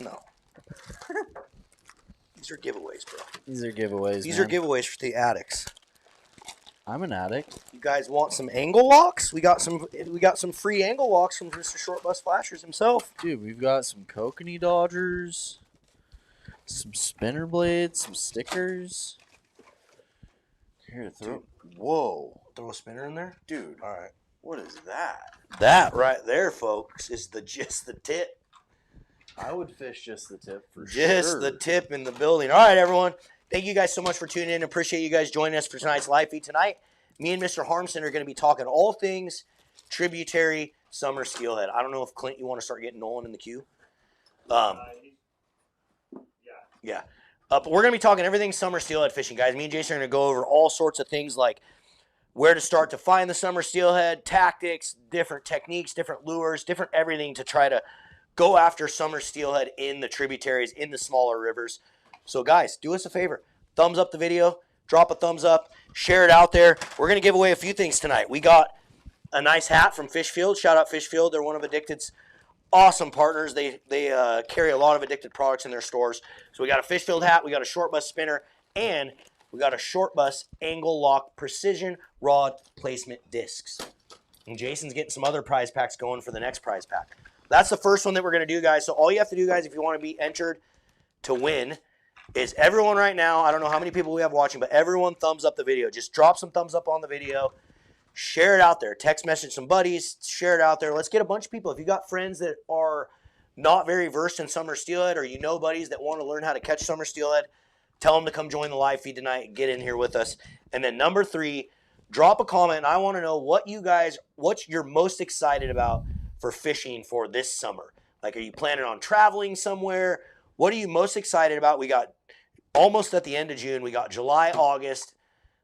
No. These are giveaways, bro. These are giveaways. These are giveaways for the addicts. I'm an addict. You guys want some angle locks? We got some free angle locks from Mr. Short Bus Flashers himself. Dude, we've got some kokanee dodgers, some spinner blades, some stickers. Here, throw. Dude. Whoa. Throw a spinner in there? Dude. All right. What is that? That right there, folks, is just the tip. I would fish just the tip for sure. Just the tip in the building. All right, everyone. Thank you guys so much for tuning in. Appreciate you guys joining us for tonight's live feed. Tonight, me and Mr. Harmson are going to be talking all things summer steelhead. I don't know if, Clint, you want to start getting Nolan in the queue? Yeah. But we're going to be talking everything summer steelhead fishing, guys. Me and Jason are going to go over all sorts of things like where to start to find the summer steelhead, tactics, different techniques, different lures, different everything to try to go after summer steelhead in the tributaries, in the smaller rivers. So, guys, do us a favor. Thumbs up the video. Drop a thumbs up. Share it out there. We're going to give away a few things tonight. We got a nice hat from Fishfield. Shout out Fishfield. They're one of Addicted's awesome partners. They carry a lot of Addicted products in their stores. So we got a Fishfield hat. We got a short bus spinner. And we got a short bus angle lock precision rod placement discs. And Jason's getting some other prize packs going for the next prize pack. That's the first one that we're going to do, guys. So all you have to do, guys, if you want to be entered to win, is everyone right now, I don't know how many people we have watching, but everyone thumbs up the video. Just drop some thumbs up on the video. Share it out there. Text message some buddies. Share it out there. Let's get a bunch of people. If you got friends that are not very versed in summer steelhead, or you know buddies that want to learn how to catch summer steelhead, tell them to come join the live feed tonight and get in here with us. And then number 3, drop a comment. I want to know what you're most excited about for fishing for this summer. Like, are you planning on traveling somewhere? What are you most excited about? We got almost at the end of June. We got July, August.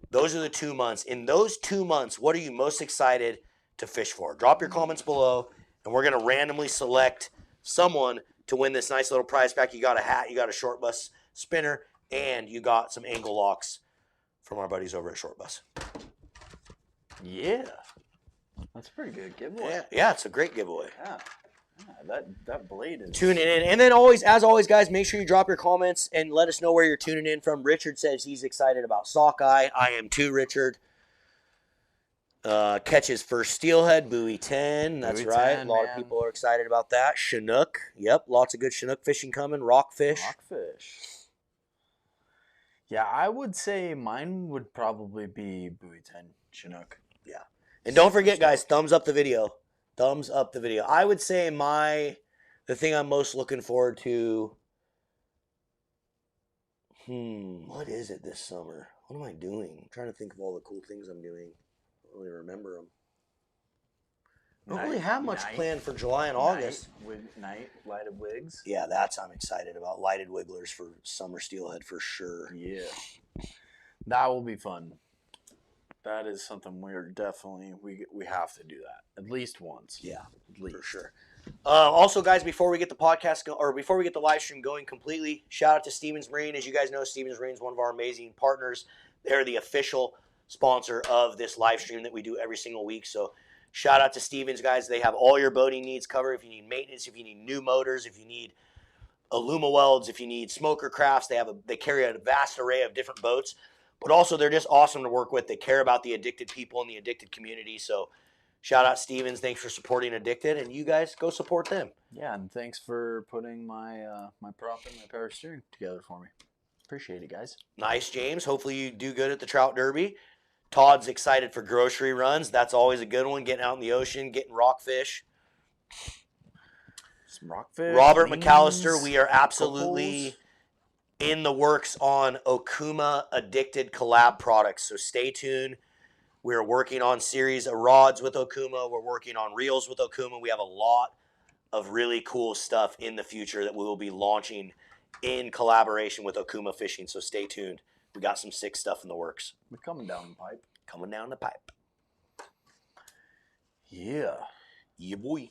Those are the 2 months. In those 2 months, what are you most excited to fish for? Drop your comments below, and we're going to randomly select someone to win this nice little prize pack. You got a hat, you got a short bus spinner, and you got some angle locks from our buddies over at Short Bus. Yeah. That's a pretty good giveaway. Yeah, it's a great giveaway. Yeah. That blade is... Tuning in. And then as always, guys, make sure you drop your comments and let us know where you're tuning in from. Richard says he's excited about sockeye. I am too, Richard. Catches first steelhead, buoy 10. That's Buoy right. 10, a lot of people are excited about that. Chinook. Yep, lots of good Chinook fishing coming. Rockfish. Yeah, I would say mine would probably be buoy 10 Chinook. Yeah. And don't forget, guys, thumbs up the video. Thumbs up the video. I would say the thing I'm most looking forward to, what is it this summer? What am I doing? I'm trying to think of all the cool things I'm doing. I don't really remember them. I don't really have much planned for July and August. Lighted wigs. Yeah, I'm excited about. Lighted wigglers for summer steelhead for sure. Yeah. That will be fun. That is something we're definitely, we have to do that at least once. Yeah, at least. For sure. Also, guys, before we get the podcast before we get the live stream going completely, shout out to Stevens Marine. As you guys know, Stevens Marine is one of our amazing partners. They're the official sponsor of this live stream that we do every single week. So shout out to Stevens, guys. They have all your boating needs covered. If you need maintenance, if you need new motors, if you need Aluma welds, if you need smoker crafts, they carry a vast array of different boats. But also, they're just awesome to work with. They care about the addicted people in the addicted community. So shout out Stevens. Thanks for supporting Addicted. And you guys go support them. Yeah, and thanks for putting my my prop and my power steering together for me. Appreciate it, guys. Nice, James. Hopefully you do good at the Trout Derby. Todd's excited for grocery runs. That's always a good one. Getting out in the ocean, getting rockfish. Some rockfish. Robert McAllister, we are absolutely in the works on Okuma Addicted collab products. So stay tuned. We're working on series of rods with Okuma. We're working on reels with Okuma. We have a lot of really cool stuff in the future that we will be launching in collaboration with Okuma Fishing. So stay tuned. We got some sick stuff in the works. We're coming down the pipe. Coming down the pipe. Yeah. Yeah, boy.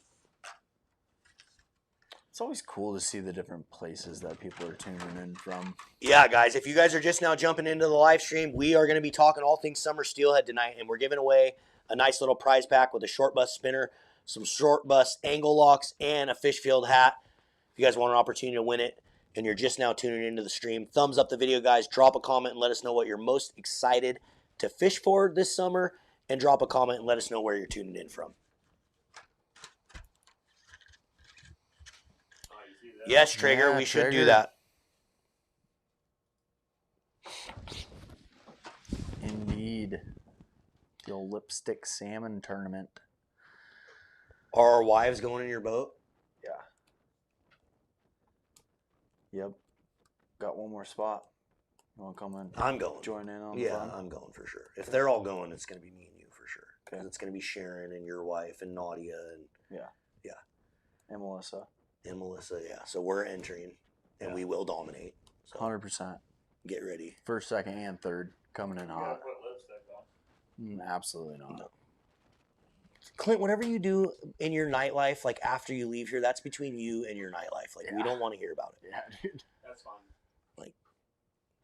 It's always cool to see the different places that people are tuning in from. Yeah, guys, if you guys are just now jumping into the live stream, we are going to be talking all things summer steelhead tonight, and we're giving away a nice little prize pack with a short bus spinner, some short bus angle locks, and a Fishfield hat. If you guys want an opportunity to win it and you're just now tuning into the stream, thumbs up the video, guys. Drop a comment and let us know what you're most excited to fish for this summer, and drop a comment and let us know where you're tuning in from. Yes, Traeger, we should do that. Indeed. The old lipstick salmon tournament. Are our wives going in your boat? Yeah. Yep. Got one more spot. You want to come in? I'm going. Join in on Yeah, fun? I'm going for sure. If they're all going, it's going to be me and you for sure. Because it's going to be Sharon and your wife and Nadia and And Melissa. and Melissa. Yeah, so we're entering, and we will dominate. So 100%. get ready. First, second, and third coming in You gotta hot. put lipstick on. Absolutely not. No. Clint, whatever you do in your nightlife, like after you leave here, that's between you and your nightlife. Like we don't want to hear about it. Yeah, dude. That's fine.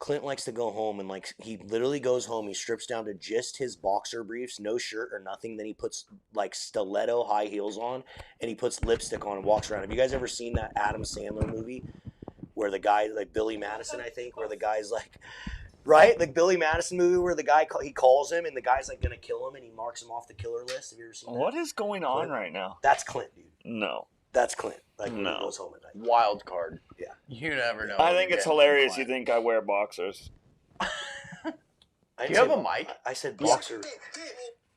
Clint likes to go home and like he literally goes home. He strips down to just his boxer briefs, no shirt or nothing. Then he puts like stiletto high heels on and he puts lipstick on and walks around. Have you guys ever seen that Adam Sandler movie where the guy, like Billy Madison, I think, where the guy's like, right? The Billy Madison movie where the guy, he calls him and the guy's like going to kill him and he marks him off the killer list. Have you ever seen that? What is going on Clint? right now? That's Clint, dude. No. That's Clint. Like when he No. goes home at night. Wild card. Yeah. You never know. I what think you're it's getting hilarious from you Clint. think I wear boxers. I Do you have said- a mic? I said boxer.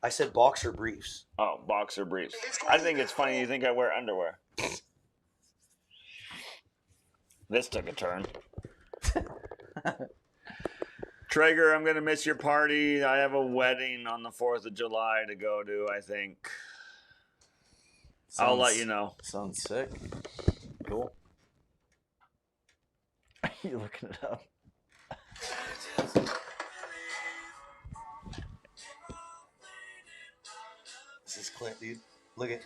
I said boxer briefs. Oh, boxer briefs. I think it's funny you think I wear underwear. This took a turn. Traeger, I'm going to miss your party. I have a wedding on the 4th of July to go to, I think. I'll let you know. Sounds sick. Cool. You looking it up? This is Clint, dude. Look at.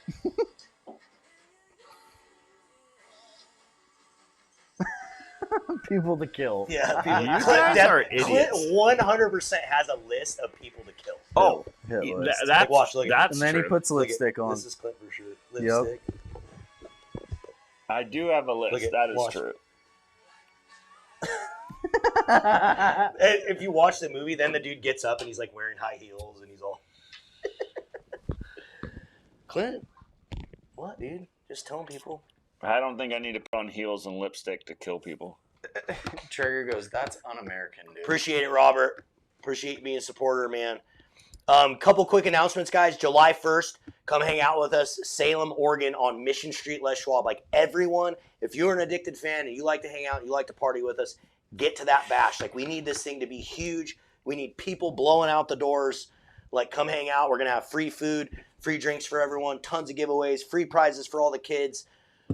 People to kill. Yeah, people. You Clint, guys are Clint idiots. 100% has a list of people to kill. Oh, Hit yeah, list. that's, Watch, look at- that's And then true. he puts Look at- lipstick on. This is Clint for sure. Lipstick. I do have a list. Look at- That is watch. true. And if you watch the movie, then the dude gets up and he's like wearing high heels and he's all. Clint, what, dude? Just telling people. I don't think I need to put on heels and lipstick to kill people. Trigger goes, that's un-American, dude. Appreciate it, Robert. Appreciate you being a supporter, man. Couple quick announcements, guys. July 1st, come hang out with us, Salem, Oregon, on Mission Street, Les Schwab. Like everyone, if you're an Addicted fan and you like to hang out and you like to party with us, get to that bash. Like we need this thing to be huge. We need people blowing out the doors. Like come hang out. We're gonna have free food, free drinks for everyone, tons of giveaways, free prizes for all the kids.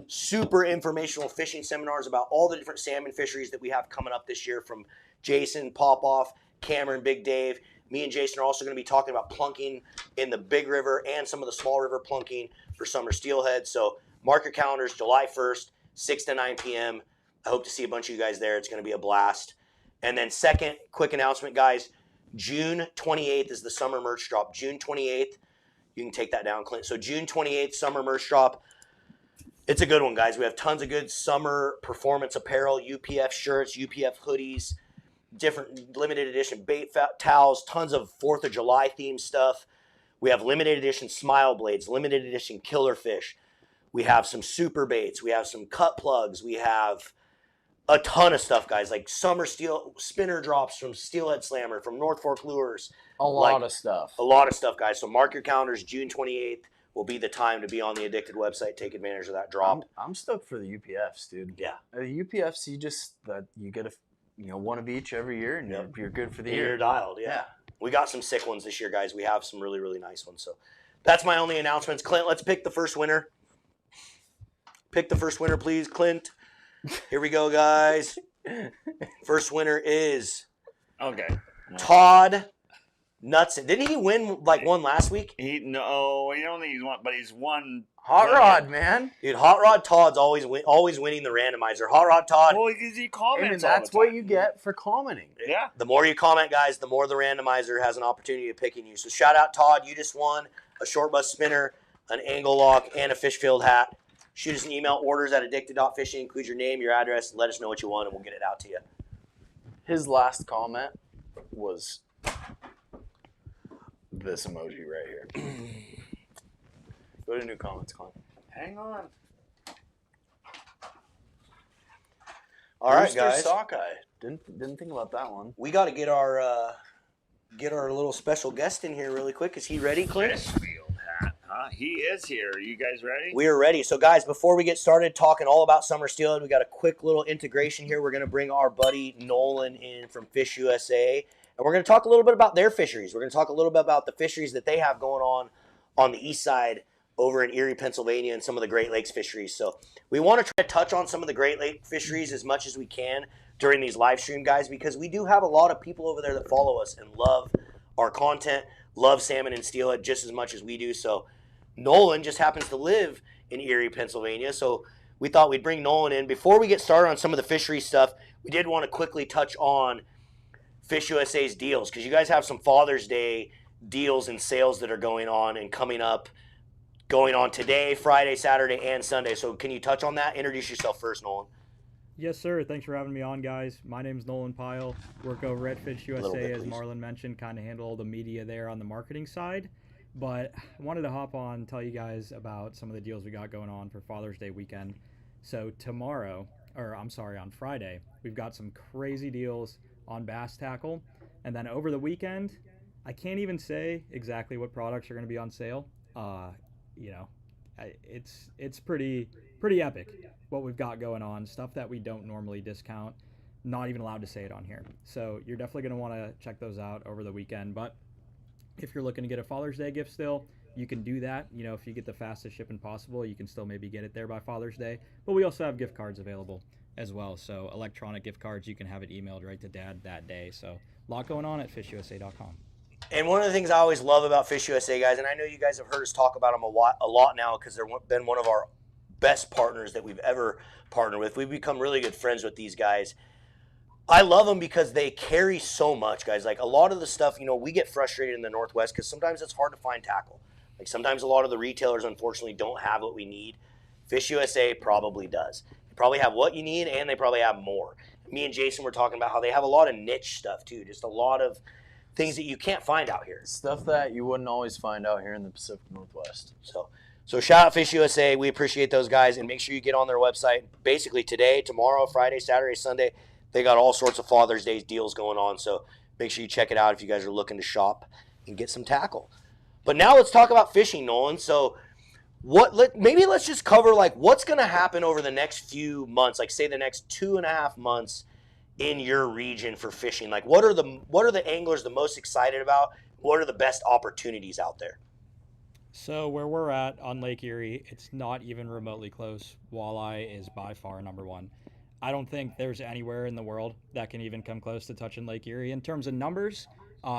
Super informational fishing seminars about all the different salmon fisheries that we have coming up this year from Jason, Popoff, Cameron, Big Dave. Me and Jason are also going to be talking about plunking in the big river and some of the small river plunking for summer steelhead. So mark your calendars, July 1st, 6 to 9 p.m. I hope to see a bunch of you guys there. It's going to be a blast. And then second, quick announcement, guys. June 28th is the summer merch drop. June 28th. You can take that down, Clint. So June 28th, summer merch drop. It's a good one, guys. We have tons of good summer performance apparel, UPF shirts, UPF hoodies, different limited edition bait towels, tons of 4th of July themed stuff. We have limited edition smile blades, limited edition killer fish. We have some super baits. We have some cut plugs. We have a ton of stuff, guys, like summer steel spinner drops from Steelhead Slammer, from North Fork Lures. A lot of stuff. A lot of stuff, guys. So mark your calendars. June 28th will be the time to be on the Addicted website. Take advantage of that drop. I'm stoked for the UPFs, dude. Yeah. The UPFs, you get one of each every year, and Yep. you're good for the You're year. dialed, yeah. We got some sick ones this year, guys. We have some really, really nice ones. So that's my only announcements. Clint, let's pick the first winner. Pick the first winner, please, Clint. Here we go, guys. First winner is Okay. Todd Knutson. Didn't he win like one last week? He don't think he's won, but he's won. Hot Rod, man. Dude, Hot Rod Todd's always winning the randomizer. Hot Rod Todd. Well, he comments. And all that's the what time. you get for commenting. Yeah. The more you comment, guys, the more the randomizer has an opportunity of picking you. So shout out, Todd. You just won a short bus spinner, an angle lock, and a fish field hat. shoot us an email, orders@addicted.fishing, include your name, your address, let us know what you want, and we'll get it out to you. His last comment was this emoji right here. Go to new comments, Clint. Hang on. All right, Rooster guys. Sockeye. Didn't think about that one. We got to get our little special guest in here really quick. Is he ready, Clint? Ridgefield hat, huh? He is here. Are you guys ready? We are ready. So, guys, before we get started talking all about summer steelhead, we got a quick little integration here. We're going to bring our buddy Nolan in from Fish USA, and we're going to talk a little bit about their fisheries. We're going to talk a little bit about the fisheries that they have going on the east side over in Erie, Pennsylvania, and some of the Great Lakes fisheries. So we want to try to touch on some of the Great Lake fisheries as much as we can during these live stream, guys, because we do have a lot of people over there that follow us and love our content, love salmon and steelhead just as much as we do. So Nolan just happens to live in Erie, Pennsylvania, so we thought we'd bring Nolan in. Before we get started on some of the fishery stuff, we did want to quickly touch on Fish USA's deals, because you guys have some Father's Day deals and sales that are going on and coming on today, Friday, Saturday, and Sunday. So can you touch on that? Introduce yourself first, Nolan. Yes, sir. Thanks for having me on, guys. My name's Nolan Pyle. Work over at Fish USA, as Marlon mentioned, kind of handle all the media there on the marketing side. But I wanted to hop on and tell you guys about some of the deals we got going on for Father's Day weekend. So on Friday, we've got some crazy deals on bass tackle. And then over the weekend, I can't even say exactly what products are going to be on sale. It's pretty epic what we've got going on, stuff that we don't normally discount, not even allowed to say it on here. So you're definitely going to want to check those out over the weekend. But if you're looking to get a Father's Day gift still, you can do that. If you get the fastest shipping possible, you can still maybe get it there by Father's Day. But we also have gift cards available as well. So electronic gift cards, you can have it emailed right to Dad that day. So a lot going on at fishusa.com. And one of the things I always love about Fish USA, guys, and I know you guys have heard us talk about them a lot now because they've been one of our best partners that we've ever partnered with. We've become really good friends with these guys. I love them because they carry so much, guys. Like a lot of the stuff, we get frustrated in the Northwest because sometimes it's hard to find tackle. Like sometimes a lot of the retailers, unfortunately, don't have what we need. Fish USA probably does. They probably have what you need, and they probably have more. Me and Jason were talking about how they have a lot of niche stuff, too. Just a lot of things that you can't find out here. Stuff that you wouldn't always find out here in the Pacific Northwest. So shout out Fish USA. We appreciate those guys, and make sure you get on their website. Basically today, tomorrow, Friday, Saturday, Sunday, they got all sorts of Father's Day deals going on. So make sure you check it out if you guys are looking to shop and get some tackle. But now let's talk about fishing, Nolan. So maybe let's just cover what's going to happen over the next few months, like say the next 2.5 months in your region for fishing. Like what are the anglers the most excited about? What are the best opportunities out there? So where we're at on Lake Erie, it's not even remotely close. Walleye is by far number one. I don't think there's anywhere in the world that can even come close to touching Lake Erie. In terms of numbers,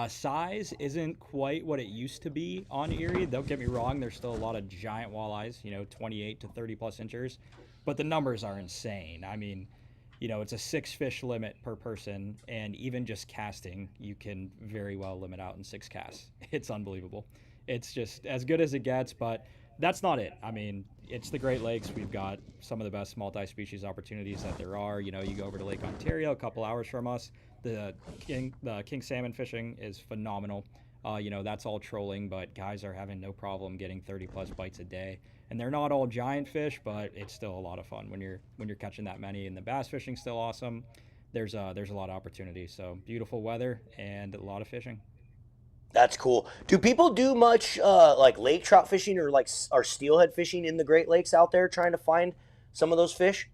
size isn't quite what it used to be on Erie. Don't get me wrong, there's still a lot of giant walleyes, 28 to 30 plus inches, but the numbers are insane. I mean, it's a 6 fish limit per person, and even just casting, you can very well limit out in 6 casts. It's unbelievable. It's just as good as it gets, but that's not it. I mean, it's the Great Lakes. We've got some of the best multi-species opportunities that there are. You go over to Lake Ontario, a couple hours from us. The king salmon fishing is phenomenal. That's all trolling, but guys are having no problem getting 30 plus bites a day. And they're not all giant fish, but it's still a lot of fun when you're catching that many. And the bass fishing's still awesome. There's a lot of opportunity. So beautiful weather and a lot of fishing. That's cool. Do people do much lake trout fishing or steelhead fishing in the Great Lakes out there trying to find some of those fish?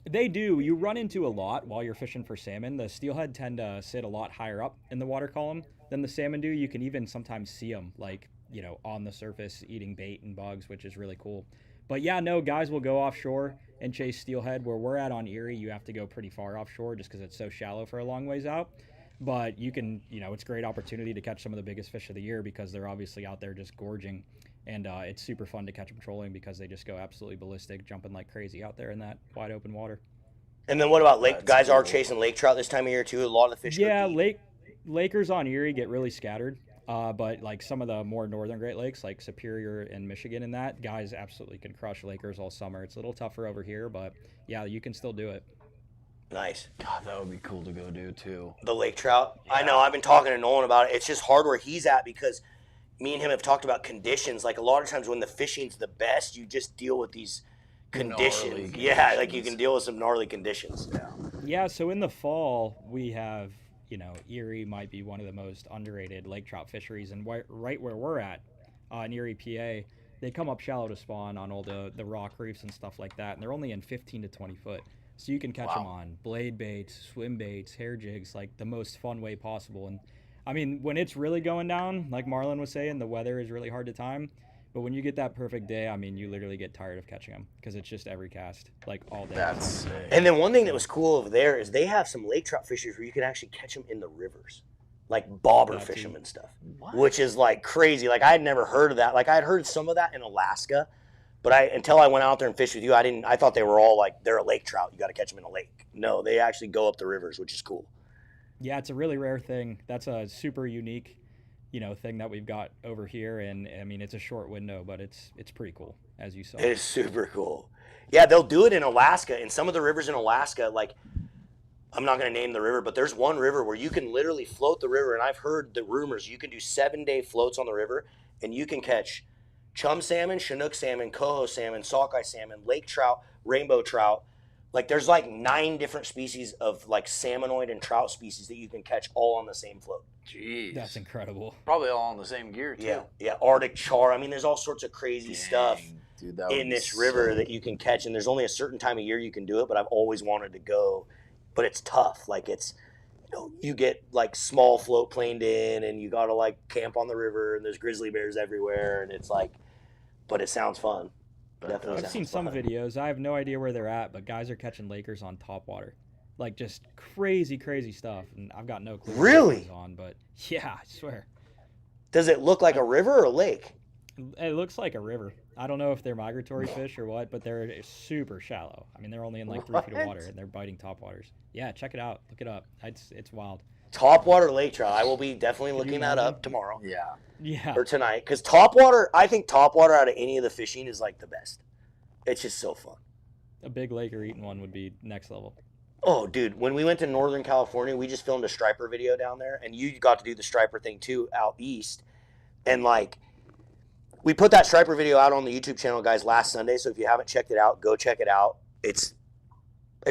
They do. You run into a lot while you're fishing for salmon. The steelhead tend to sit a lot higher up in the water column than the salmon do. You can even sometimes see them on the surface eating bait and bugs, which is really cool. But yeah, no, guys will go offshore and chase steelhead. Where we're at on Erie, you have to go pretty far offshore just because it's so shallow for a long ways out. But you can, it's a great opportunity to catch some of the biggest fish of the year because they're obviously out there just gorging. And it's super fun to catch them trolling because they just go absolutely ballistic, jumping like crazy out there in that wide open water. And then what about lake? Guys are chasing lake trout this time of year too. A lot of the fish. Yeah, Lakers on Erie get really scattered. But like some of the more northern Great Lakes, like Superior and Michigan and that, guys absolutely can crush Lakers all summer. It's a little tougher over here, but yeah, you can still do it. Nice. God, that would be cool to go do too. The lake trout. I know. I've been talking to Nolan about it. It's just hard where he's at because me and him have talked about conditions. Like a lot of times when the fishing's the best, you just deal with these conditions. Yeah, like you can deal with some gnarly conditions. Yeah, so in the fall, we have, Erie might be one of the most underrated lake trout fisheries. And right where we're at, in Erie, PA, they come up shallow to spawn on all the rock reefs and stuff like that. And they're only in 15 to 20 foot. So you can catch them on blade baits, swim baits, hair jigs, like the most fun way possible. And I mean, when it's really going down, like Marlon was saying, the weather is really hard to time. But when you get that perfect day, I mean, you literally get tired of catching them because it's just every cast, like all day. That's sick. And then one thing that was cool over there is they have some lake trout fisheries where you can actually catch them in the rivers, like bobber fish them and stuff, which is like crazy. Like I had never heard of that. Like I had heard some of that in Alaska, but until I went out there and fished with you, I thought they were all like, they're a lake trout. You got to catch them in a lake. No, they actually go up the rivers, which is cool. Yeah, it's a really rare thing. That's a super unique, thing that we've got over here. And I mean, it's a short window, but it's pretty cool, as you saw. It is super cool. Yeah, they'll do it in Alaska. In some of the rivers in Alaska, like, I'm not going to name the river, but there's one river where you can literally float the river. And I've heard the rumors you can do 7-day floats on the river and you can catch chum salmon, Chinook salmon, coho salmon, sockeye salmon, lake trout, rainbow trout. Like there's like 9 different species of like salmonoid and trout species that you can catch all on the same float. Jeez. That's incredible. Probably all on the same gear too. Yeah, Arctic char. I mean, there's all sorts of crazy stuff dude, in this river that you can catch. And there's only a certain time of year you can do it, but I've always wanted to go. But it's tough. Like it's, you get like small float planed in and you got to like camp on the river and there's grizzly bears everywhere. And it's like, but it sounds fun. Definitely. I've seen some videos. I have no idea where they're at, but guys are catching Lakers on topwater. Like just crazy stuff. And I've got no clue what really goes on, but yeah, I swear. Does it look like a river or a lake? It looks like a river. I don't know if they're migratory fish or what, but they're super shallow. I mean, they're only in like 3 feet of water and they're biting topwaters. Yeah, check it out. Look it up. It's wild. Topwater lake trout. I will be definitely looking that up tomorrow. Yeah. Or tonight. Because topwater, I think topwater out of any of the fishing is like the best. It's just so fun. A big Laker eating one would be next level. Oh, dude. When we went to Northern California, we just filmed a striper video down there. And you got to do the striper thing too out east. And like, we put that striper video out on the YouTube channel, guys, last Sunday. So if you haven't checked it out, go check it out. It's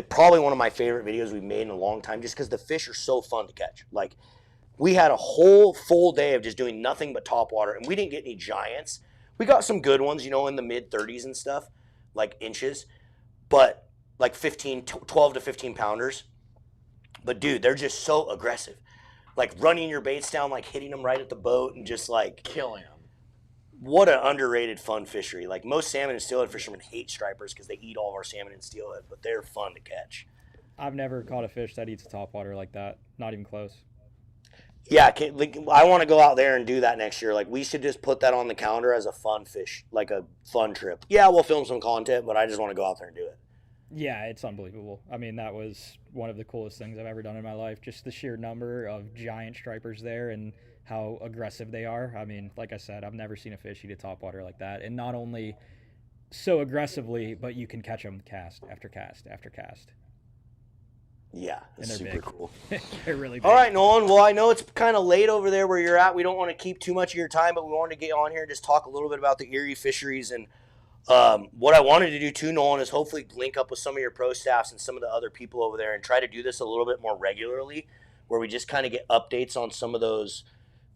probably one of my favorite videos we've made in a long time just because the fish are so fun to catch. Like, we had a whole full day of just doing nothing but topwater, and we didn't get any giants. We got some good ones, in the mid-30s and stuff, like inches, but like 12 to 15 pounders. But, dude, they're just so aggressive. Like, running your baits down, like hitting them right at the boat and just, like, killing them. What an underrated fun fishery. Like most salmon and steelhead fishermen hate stripers because they eat all of our salmon and steelhead, but they're fun to catch. I've never caught a fish that eats topwater like that. Not even close. Yeah, I want to go out there and do that next year. Like we should just put that on the calendar as a fun fish, like a fun trip. Yeah, we'll film some content, but I just want to go out there and do it. Yeah, it's unbelievable. I mean, that was one of the coolest things I've ever done in my life. Just the sheer number of giant stripers there and how aggressive they are. I mean, like I said, I've never seen a fish eat a topwater like that. And not only so aggressively, but you can catch them cast after cast after cast. Yeah, it's super big. Cool. They're really big. All right, Nolan. Well, I know it's kind of late over there where you're at. We don't want to keep too much of your time, but we wanted to get on here and just talk a little bit about the Erie fisheries. And what I wanted to do too, Nolan, is hopefully link up with some of your pro staffs and some of the other people over there and try to do this a little bit more regularly, where we just kind of get updates on some of those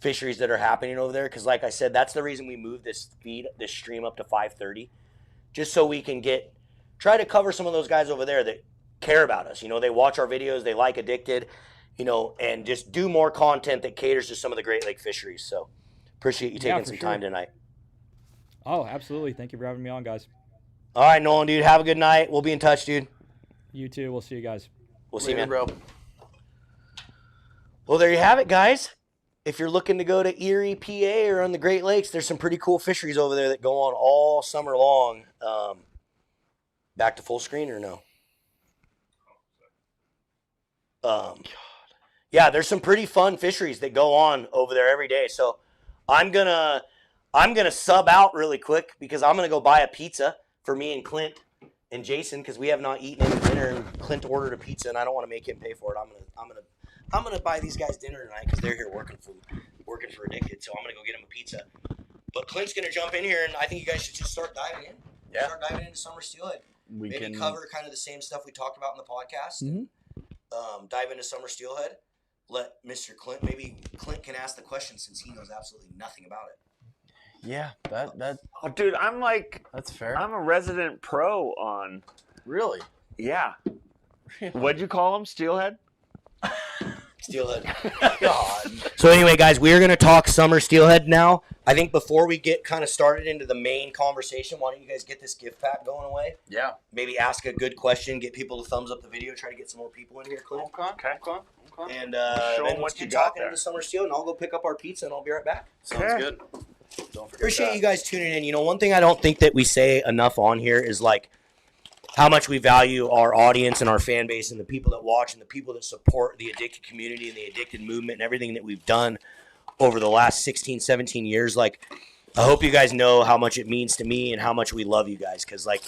fisheries that are happening over there. Because like I said, that's the reason we moved this stream up to 5:30, just so we can try to cover some of those guys over there that care about us. They watch our videos, they like Addicted, and just do more content that caters to some of the Great Lake fisheries. So appreciate you taking some time tonight. Oh, absolutely. Thank you for having me on, guys. All right, Nolan, dude, have a good night. We'll be in touch, dude. You too. We'll see you guys. We'll see you, man. Bro. Well, there you have it, guys. If you're looking to go to Erie, PA, or on the Great Lakes, there's some pretty cool fisheries over there that go on all summer long. Back to full screen or no? Yeah, there's some pretty fun fisheries that go on over there every day. So I'm gonna sub out really quick because I'm gonna go buy a pizza for me and Clint and Jason because we have not eaten any dinner, and Clint ordered a pizza and I don't want to make him pay for it. I'm gonna buy these guys dinner tonight because they're here working for Addicted. So I'm gonna go get them a pizza. But Clint's gonna jump in here, and I think you guys should just start diving in. Yeah. Start diving into summer steelhead. We Maybe can cover kind of the same stuff we talked about in the podcast. Mhm. Dive into summer steelhead. Let Mr. Clint, maybe Clint can ask the question since he knows absolutely nothing about it. Yeah, that Oh, dude, I'm like, that's fair. I'm a resident pro on. Really? Yeah. What'd you call him? Steelhead? Steelhead. God. So anyway, guys, we are going to talk summer steelhead now. I think before we get kind of started into the main conversation, why don't you guys get this gift pack going away? Yeah. Maybe ask a good question, get people to thumbs up the video, try to get some more people in here, Clint. Okay. And Show 'em then what let's you get got talking there. into summer steel, and I'll go pick up our pizza, and I'll be right back. Sounds Okay. good. Don't forget Appreciate that. you guys tuning in. You know, one thing I don't think that we say enough on here is like how much we value our audience and our fan base and the people that watch and the people that support the addicted community and the addicted movement and everything that we've done over the last 16, 17 years. Like, I hope you guys know how much it means to me and how much we love you guys. Because, like,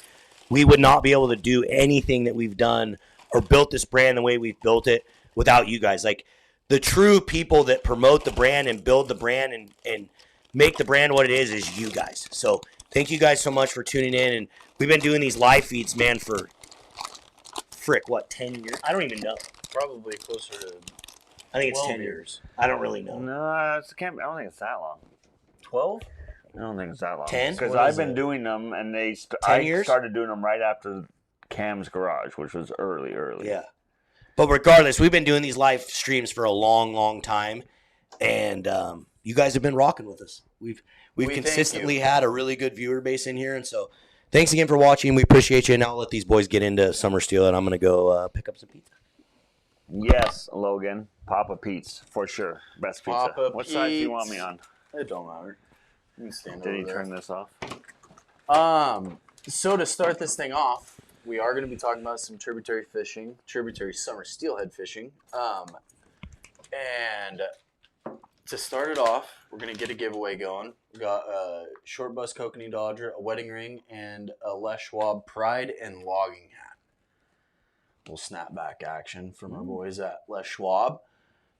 we would not be able to do anything that we've done or built this brand the way we've built it without you guys. Like, the true people that promote the brand and build the brand and make the brand what it is you guys. So thank you guys so much for tuning in. And we've been doing these live feeds, man, for 10 years? I don't even know. Probably closer to I think it's 12 10 years. I don't really know. No, I don't think it's that long. 12. I don't think it's that long. 10? Because What I've is been it? doing them, and 10 I years? started doing them right after Cam's Garage, which was early. Yeah. But regardless, we've been doing these live streams for a long, long time. And you guys have been rocking with us. We've We thank consistently you. had a really good viewer base in here. And so thanks again for watching. We appreciate you. And now I'll let these boys get into summer steel, and I'm going to go pick up some pizza. Yes, Logan. Papa Pete's, for sure. Best pizza. Papa What side do you want Pete's. me on? It don't matter. You can stand Did he over there. turn this off? So to start this thing off, we are going to be talking about some tributary fishing, tributary summer steelhead fishing. And to start it off, we're going to get a giveaway going. We got a short bus kokanee dodger, a wedding ring, and a Les Schwab Pride and Logging hat. Little snapback action from our boys at Les Schwab.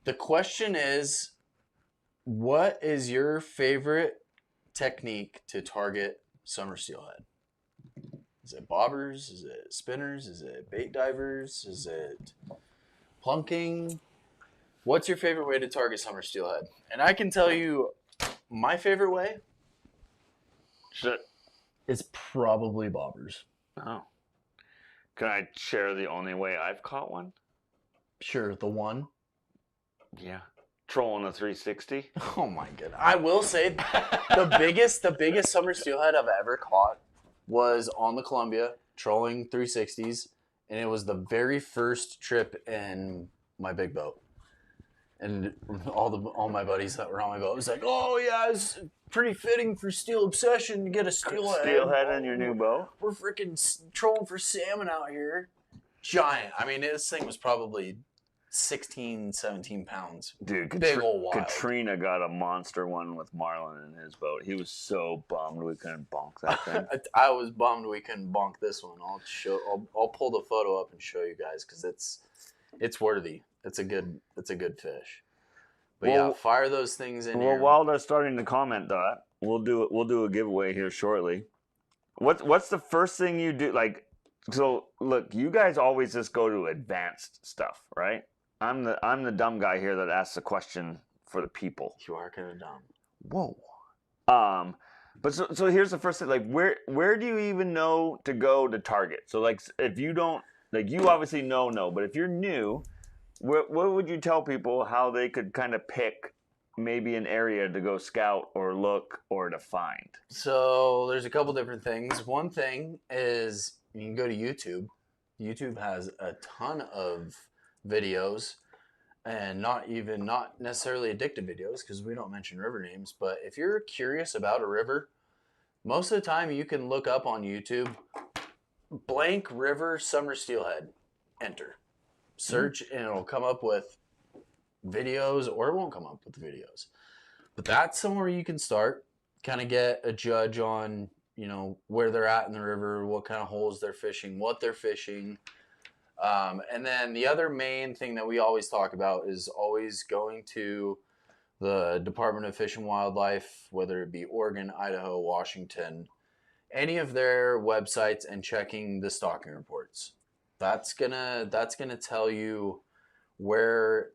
The question is, what is your favorite technique to target summer steelhead? Is it bobbers? Is it spinners? Is it bait divers? Is it plunking? What's your favorite way to target summer steelhead? And I can tell you my favorite way Shit. is probably bobbers. Oh. Can I share the only way I've caught one? Sure, the one. Yeah. Trolling a 360. Oh my goodness. I will say the biggest summer steelhead I've ever caught was on the Columbia trolling 360s, and it was the very first trip in my big boat. And all my buddies that were on my boat was like, "Oh yeah, it's pretty fitting for Steel Obsession to get a steelhead. Steelhead in your new boat? We're freaking trolling for salmon out here." Giant. I mean, this thing was probably 16, 17 pounds. Dude, Big ol' wild. Katrina got a monster one with Marlin in his boat. He was so bummed we couldn't bonk that thing. I was bummed we couldn't bonk this one. I'll pull the photo up and show you guys because it's worthy. It's a good fish. But yeah, Well- fire those things in Well, here. while they're starting to comment that, we'll do a giveaway here shortly. What's the first thing you do? Like, so look, you guys always just go to advanced stuff, right? I'm the dumb guy here that asks the question for the people. You are kind of dumb. Whoa. But so here's the first thing. Like, where do you even know to go to target? So like, if you don't, like, you obviously no, but if you're new, what would you tell people how they could kind of pick maybe an area to go scout or look or to find? So there's a couple different things. One thing is you can go to YouTube. YouTube has a ton of videos, and not necessarily addictive videos because we don't mention river names. But if you're curious about a river, most of the time you can look up on YouTube blank river summer steelhead, enter, search, and it'll come up with videos, or it won't come up with videos. But that's somewhere you can start, kind of get a judge on, where they're at in the river, what kind of holes they're fishing, what they're fishing. And then the other main thing that we always talk about is always going to the Department of Fish and Wildlife, whether it be Oregon, Idaho, Washington, any of their websites, and checking the stocking reports. That's gonna tell you where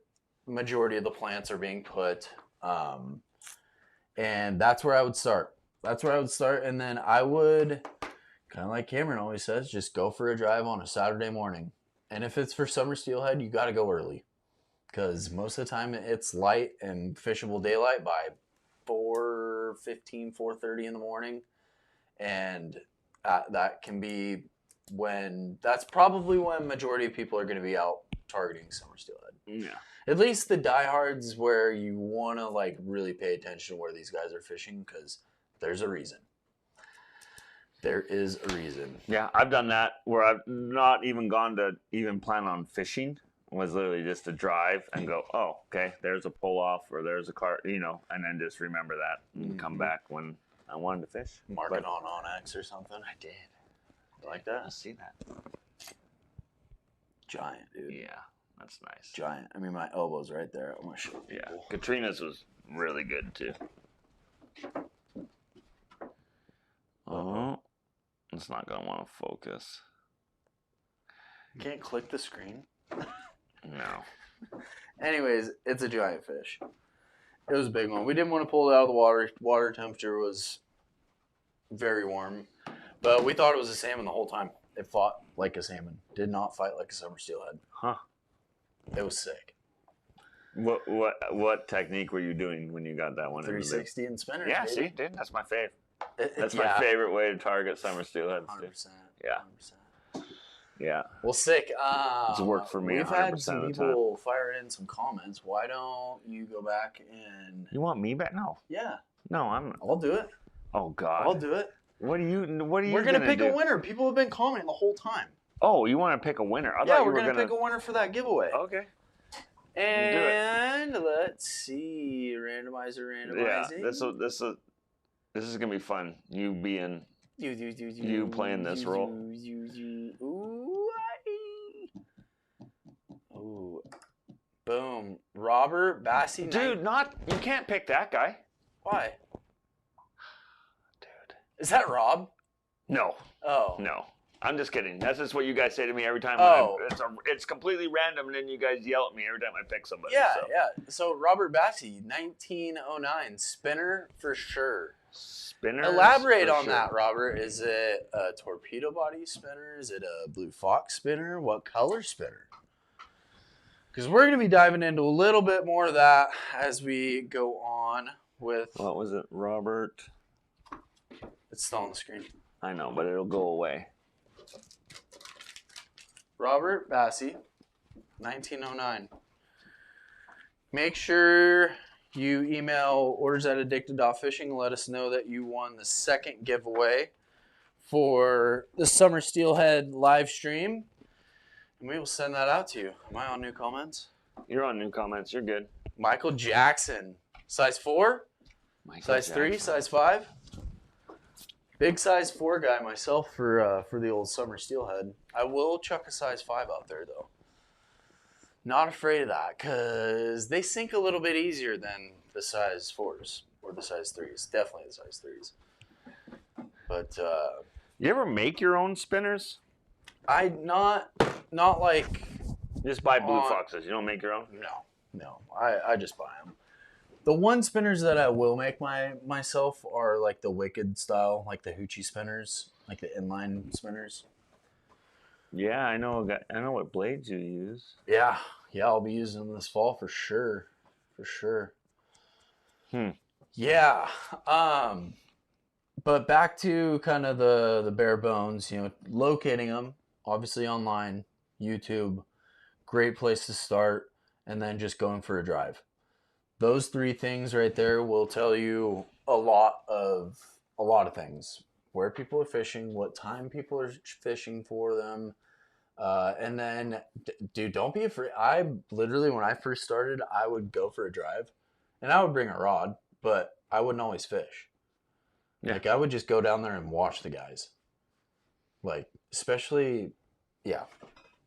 majority of the plants are being put, and that's where I would start. And then I would, kind of like Cameron always says, just go for a drive on a Saturday morning. And if it's for summer steelhead, you got to go early, because most of the time it's light and fishable daylight by 4:15, 4:30 in the morning, and that can be that's probably when majority of people are going to be out targeting summer steelhead. Yeah. At least the diehards, where you want to really pay attention to where these guys are fishing, because there's a reason. There is a reason. Yeah, I've done that where I've not even gone to even plan on fishing. It was literally just to drive and go, oh, okay, there's a pull off or there's a cart, and then just remember that and come back when I wanted to fish. Mark it on Onyx or something. I did. You like that? I see that. Giant, dude. Yeah, that's nice. Giant. I mean, my elbow's right there. I want to show people. Yeah, Katrina's was really good too. Oh, it's not gonna want to focus. You can't click the screen. No. Anyways, it's a giant fish. It was a big one. We didn't want to pull it out of the water. Water temperature was very warm, but we thought it was a salmon the whole time. It fought like a salmon. Did not fight like a summer steelhead. Huh. It was sick. What technique were you doing when you got that one? 360 and spinners. Yeah, baby. see, dude, that's my fave. That's yeah. my favorite way to target summer steelheads. 100%. Yeah. 100%. Yeah. Well, sick. It's worked for me. We've 100% had some of the people fire in some comments. Why don't you go back and? You want me back? No. Yeah. No, I'm. I'll do it. Oh God. I'll do it. What are you? We're gonna pick a winner. People have been commenting the whole time. Oh, you want to pick a winner? I Yeah, thought you we're were gonna pick a winner for that giveaway. Okay. And let's see, randomizer. Yeah, this is gonna be fun. You being you playing this role. Ooh, boom, Robert Bassey. Dude, you can't pick that guy. Why? Dude, is that Rob? No. Oh No. I'm just kidding. That's just what you guys say to me every time. Oh. It's completely random, and then you guys yell at me every time I pick somebody. Yeah, so. yeah. So Robert Bassey, 1909, spinner for sure. Spinner. Elaborate on that, Robert. Is it a torpedo body spinner? Is it a blue fox spinner? What color spinner? Because we're going to be diving into a little bit more of that as we go on with... What was it, Robert? It's still on the screen. I know, but it'll go away. Robert Bassey, 1909. Make sure you email orders@addicted.fishing and let us know that you won the second giveaway for the Summer Steelhead live stream. And we will send that out to you. Am I on new comments? You're on new comments. You're good. Michael Jackson, size 4, size 3, size 5. Big size 4 guy myself for the old summer steelhead. I will chuck a size 5 out there though. Not afraid of that because they sink a little bit easier than the size 4s or the size 3s. Definitely the size 3s. But you ever make your own spinners? I not like Just buy blue foxes. You don't make your own? No. I just buy them. The one spinners that I will make myself are like the Wicked style, like the hoochie spinners, like the inline spinners. Yeah, I know what blades you use. Yeah, I'll be using them this fall for sure. Yeah. But back to kind of the bare bones, locating them, obviously online, YouTube, great place to start, and then just going for a drive. Those 3 things right there will tell you a lot of things. Where people are fishing, what time people are fishing for them. And then, dude, don't be afraid. I literally, when I first started, I would go for a drive. And I would bring a rod. but I wouldn't always fish. Yeah. Like, I would just go down there and watch the guys. Like, especially, yeah.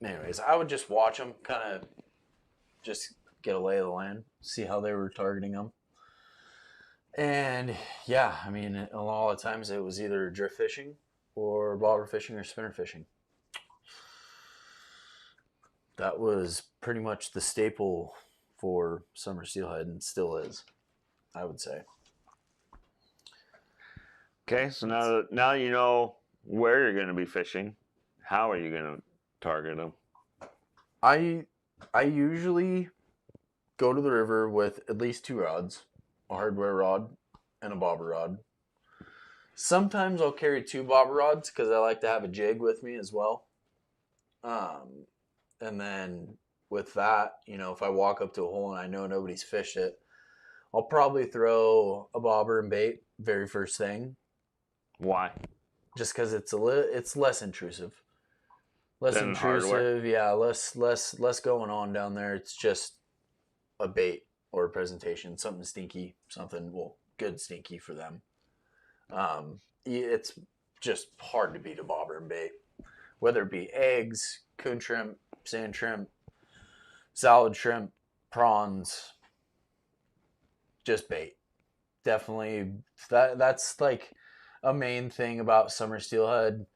Anyways, I would just watch them, kind of just get a lay of the land, see how they were targeting them. And, yeah, I mean, a lot of times it was either drift fishing or bobber fishing or spinner fishing. That was pretty much the staple for summer steelhead, and still is, I would say. Okay, so now you know where you're going to be fishing. How are you going to target them? I usually go to the river with at least 2 rods, a hardware rod and a bobber rod. Sometimes I'll carry 2 bobber rods because I like to have a jig with me as well. And then with that, you know, if I walk up to a hole and I know nobody's fished it, I'll probably throw a bobber and bait very first thing. Why? Just because it's less intrusive. Less Than intrusive, hardware? yeah, less going on down there. It's just a bait or a presentation, something stinky, good stinky for them. It's just hard to beat a bobber and bait, whether it be eggs, coon shrimp, sand shrimp, salad shrimp, prawns, just bait. Definitely, that's like a main thing about summer steelhead.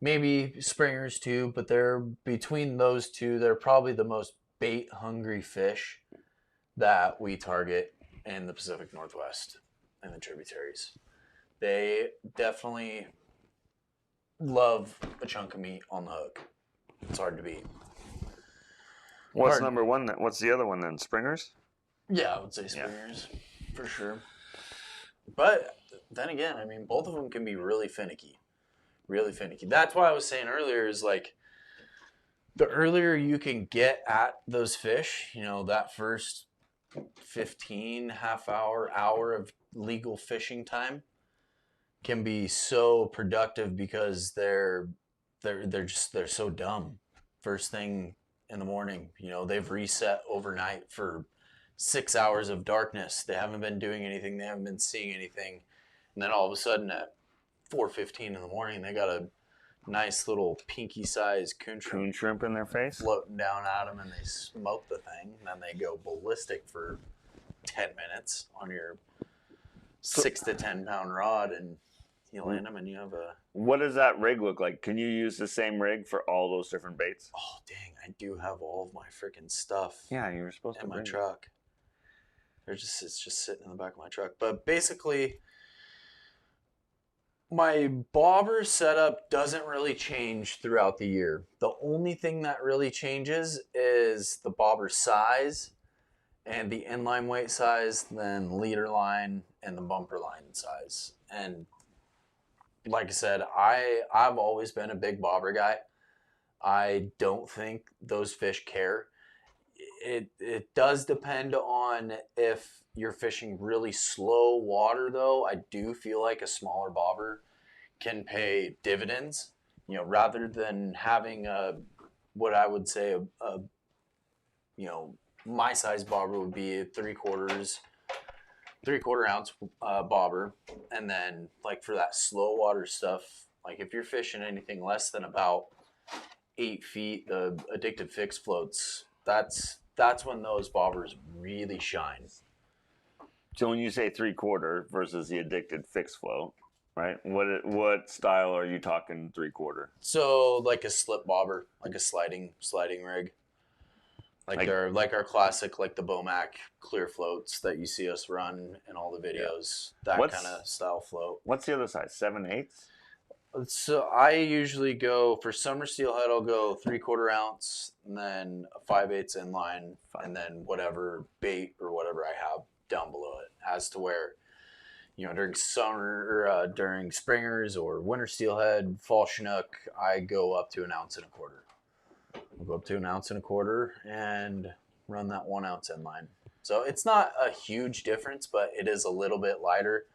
Maybe springers too, but they're between those two, they're probably the most bait hungry fish that we target in the Pacific Northwest and the tributaries. They definitely love a chunk of meat on the hook. It's hard to beat. What's number one? What's the other one then? Springers? Yeah, I would say springers, for sure. But then again, I mean, both of them can be really finicky. Really finicky. That's why I was saying earlier is like, the earlier you can get at those fish, you know, that first 15, half hour of legal fishing time can be so productive because they're so dumb. First thing in the morning, you know, they've reset overnight for 6 hours of darkness. They haven't been doing anything. They haven't been seeing anything. And then all of a sudden at 4:15 in the morning, they got a nice little pinky-sized coon shrimp in their face floating down at them, and they smoke the thing. And then they go ballistic for 10 minutes on your 6 to 10 pound rod, and you land them, and you have a. What does that rig look like? Can you use the same rig for all those different baits? Oh dang! I do have all of my freaking stuff. Yeah, you were supposed to in my bring truck. It's just sitting in the back of my truck. But basically, my bobber setup doesn't really change throughout the year. The only thing that really changes is the bobber size and the inline weight size, then leader line and the bumper line size. And like I said, I've always been a big bobber guy. I don't think those fish care. It does depend on if you're fishing really slow water, though. I do feel like a smaller bobber can pay dividends, you know, rather than having what I would say you know, my size bobber would be a 3/4 ounce bobber. And then like for that slow water stuff, like if you're fishing anything less than about 8 feet, the addicted fixed floats, that's when those bobbers really shine. So when you say 3/4 versus the addicted fixed float, right? What style are you talking 3/4? So like a slip bobber, like a sliding rig. Like our classic, like the 𝗛𝗥𝗏 clear floats that you see us run in all the videos. Yeah. That kind of style float. What's the other size? 7/8? So I usually go for summer steelhead. I'll go 3/4 ounce, and then a 5/8 inline, and then whatever bait or whatever I have down below it. As to where, you know, during summer or during springers or winter steelhead, fall Chinook, I go up to 1 1/4 ounces. I'll go up to 1 1/4 ounces and run that 1 ounce inline. So it's not a huge difference, but it is a little bit lighter.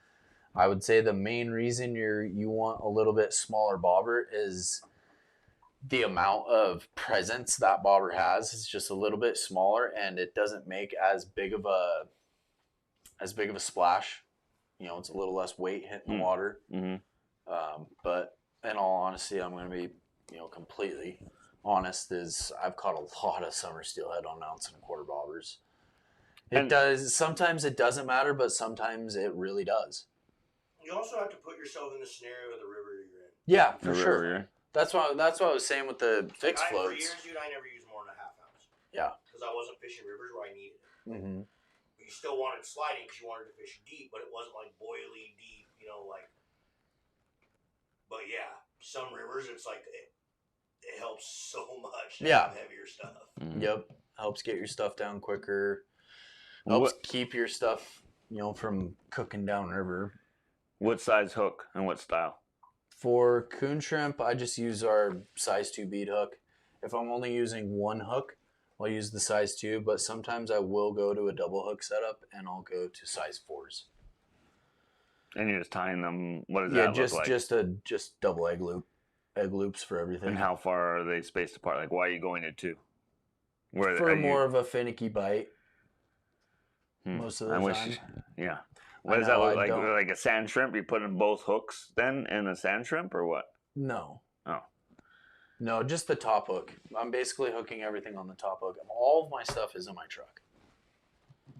I would say the main reason you want a little bit smaller bobber is the amount of presence that bobber has. It's just a little bit smaller, and it doesn't make as big of a splash You know, it's a little less weight hitting the water. But in all honesty, I'm going to be, you know, completely honest. Is I've caught a lot of summer steelhead on 1.25 ounce bobbers. It does. Sometimes it doesn't matter, but sometimes it really does. You also have to put yourself in the scenario of the river you're in. Yeah, for sure. That's what I was saying with the fixed floats. For years, dude, I never used more than a 1/2 ounce. Yeah. Because I wasn't fishing rivers where I needed it. Mm-hmm. But you still wanted sliding because you wanted to fish deep, but it wasn't like boily deep, you know, like. But yeah, some rivers, it's like it helps so much to have heavier stuff. Yep. Helps get your stuff down quicker. Helps keep your stuff, you know, from cooking downriver. What size hook and what style? For coon shrimp, I just use our size 2 bead hook. If I'm only using one hook, I'll use the size 2, but sometimes I will go to a double hook setup and I'll go to size 4s. And you're just tying them, what does that look like? Just double egg loops for everything. And how far are they spaced apart? Like, why are you going to 2? For more of a finicky bite. Most of the time. Yeah. What does that look like? Like a sand shrimp? You put in both hooks then in a sand shrimp or what? No. Oh. No, just the top hook. I'm basically hooking everything on the top hook. All of my stuff is in my truck.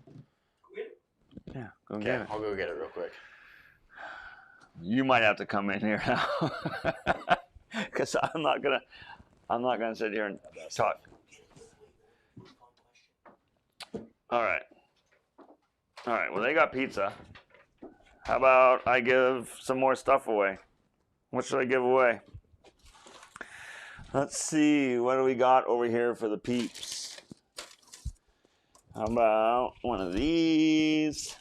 Go get it. Yeah, go get it. I'll go get it real quick. You might have to come in here now. Because I'm not gonna sit here and talk. All right. Well, they got pizza. How about I give some more stuff away? What should I give away? Let's see. What do we got over here for the peeps? How about one of these?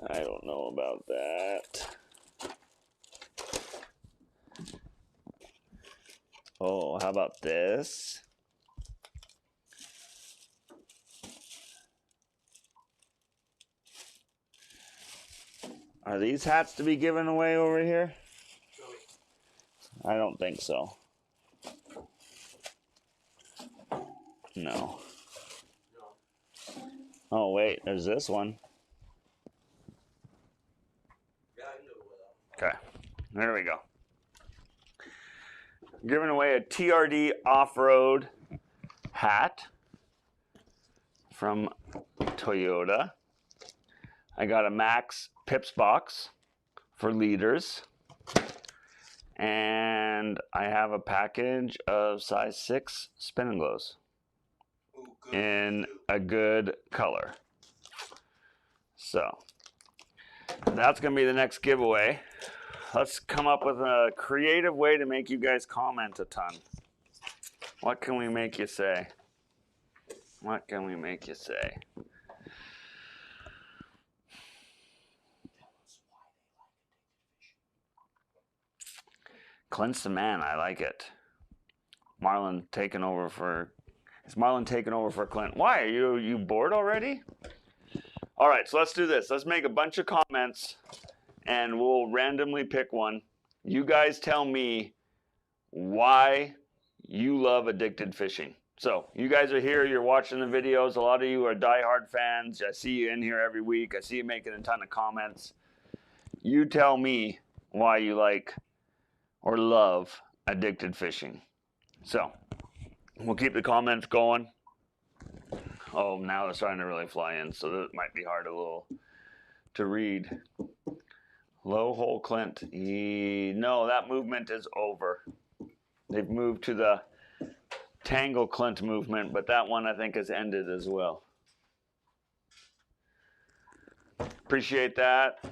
I don't know about that. Oh, how about this? Are these hats to be given away over here? I don't think so. No. Oh, wait, there's this one. Okay, there we go. Giving away a TRD off-road hat from Toyota. I got a Max Pips box for leaders. And I have a package of size 6 spin and glows in a good color. So that's going to be the next giveaway. Let's come up with a creative way to make you guys comment a ton. What can we make you say? What can we make you say? Clint's the man. I like it. Marlon taking over for... Is Marlon taking over for Clint? Why? Are you bored already? All right, so let's do this. Let's make a bunch of comments. And we'll randomly pick one. You guys tell me why you love addicted fishing. So you guys are here, you're watching the videos. A lot of you are diehard fans. I see you in here every week. I see you making a ton of comments. You tell me why you like or love addicted fishing. So we'll keep the comments going. Oh, now they're starting to really fly in, so that might be hard a little to read. Low hole Clint. No, that movement is over. They've moved to the Tangle Clint movement, but that one I think has ended as well. Appreciate that,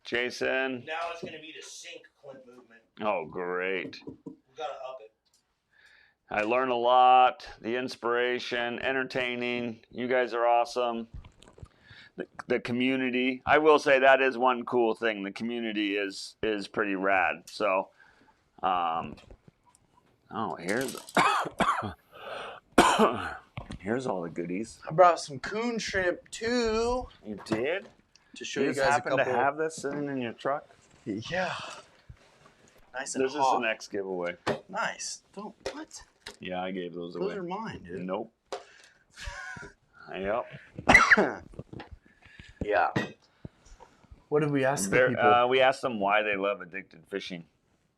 Jason. Now it's going to be the Sink Clint movement. Oh, great. We got to up it. I learn a lot. The inspiration, entertaining. You guys are awesome. The community. I will say that is one cool thing. The community is pretty rad. So, oh, here's here's all the goodies. I brought some coon shrimp too. You did? To show you just guys happen to have this sitting in your truck? Yeah. Nice and This is the hot. next giveaway. Nice. Don't what? Yeah, I gave those Those away. are mine, dude. Nope. Yep. Yeah. What did we ask the people? We asked them why they love addicted fishing,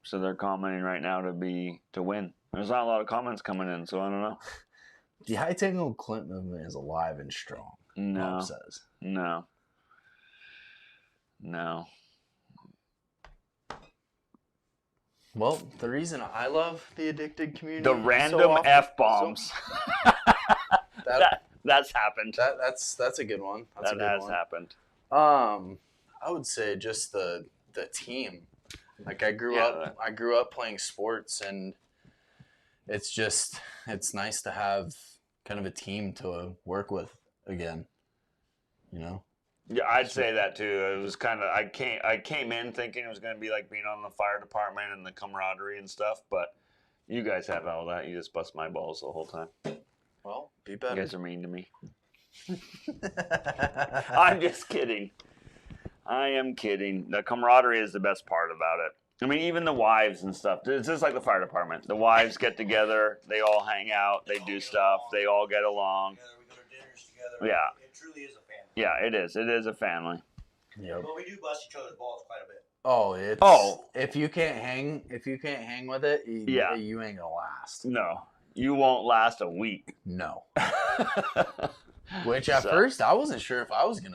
so they're commenting right now to win. There's not a lot of comments coming in, so I don't know. The high tango Clint movement is alive and strong. No. Bob says. No. Well, the reason I love the addicted community, The random F-bombs. That's happened. That's a good one. That's a good has one. happened. I would say just the team. Like I grew up playing sports, and it's nice to have kind of a team to work with again. You know. Yeah, I'd say that too. It was kind of I came in thinking it was going to be like being on the fire department and the camaraderie and stuff, but you guys have all that. You just bust my balls the whole time. Well, be better. You guys are mean to me. I'm just kidding. I am kidding. The camaraderie is the best part about it. I mean, even the wives and stuff. It's just like the fire department. The wives get together. They all hang out. They do stuff. They all get along. We go to dinners together. Yeah. It truly is a family. Yeah, it is. It is a family. Yep. But we do bust each other's balls quite a bit. If you can't hang with it, you ain't gonna last. No, you won't last a week. No. Which at first I wasn't sure if I was hanging.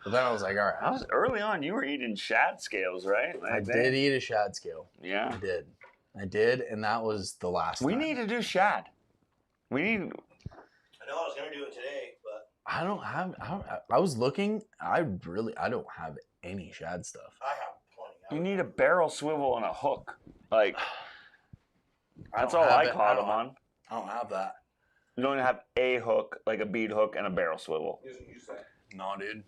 But then I was like, all right. I was early on. You were eating shad scales, right? I did eat a shad scale. Yeah, I did, and that was the last. We time. need to do shad. I know I was gonna do it today, but I was looking. I don't have any shad stuff. I have plenty. You need a barrel swivel and a hook. Like that's all I caught them on. I don't have that. You don't have a hook, like a bead hook and a barrel swivel. No, dude.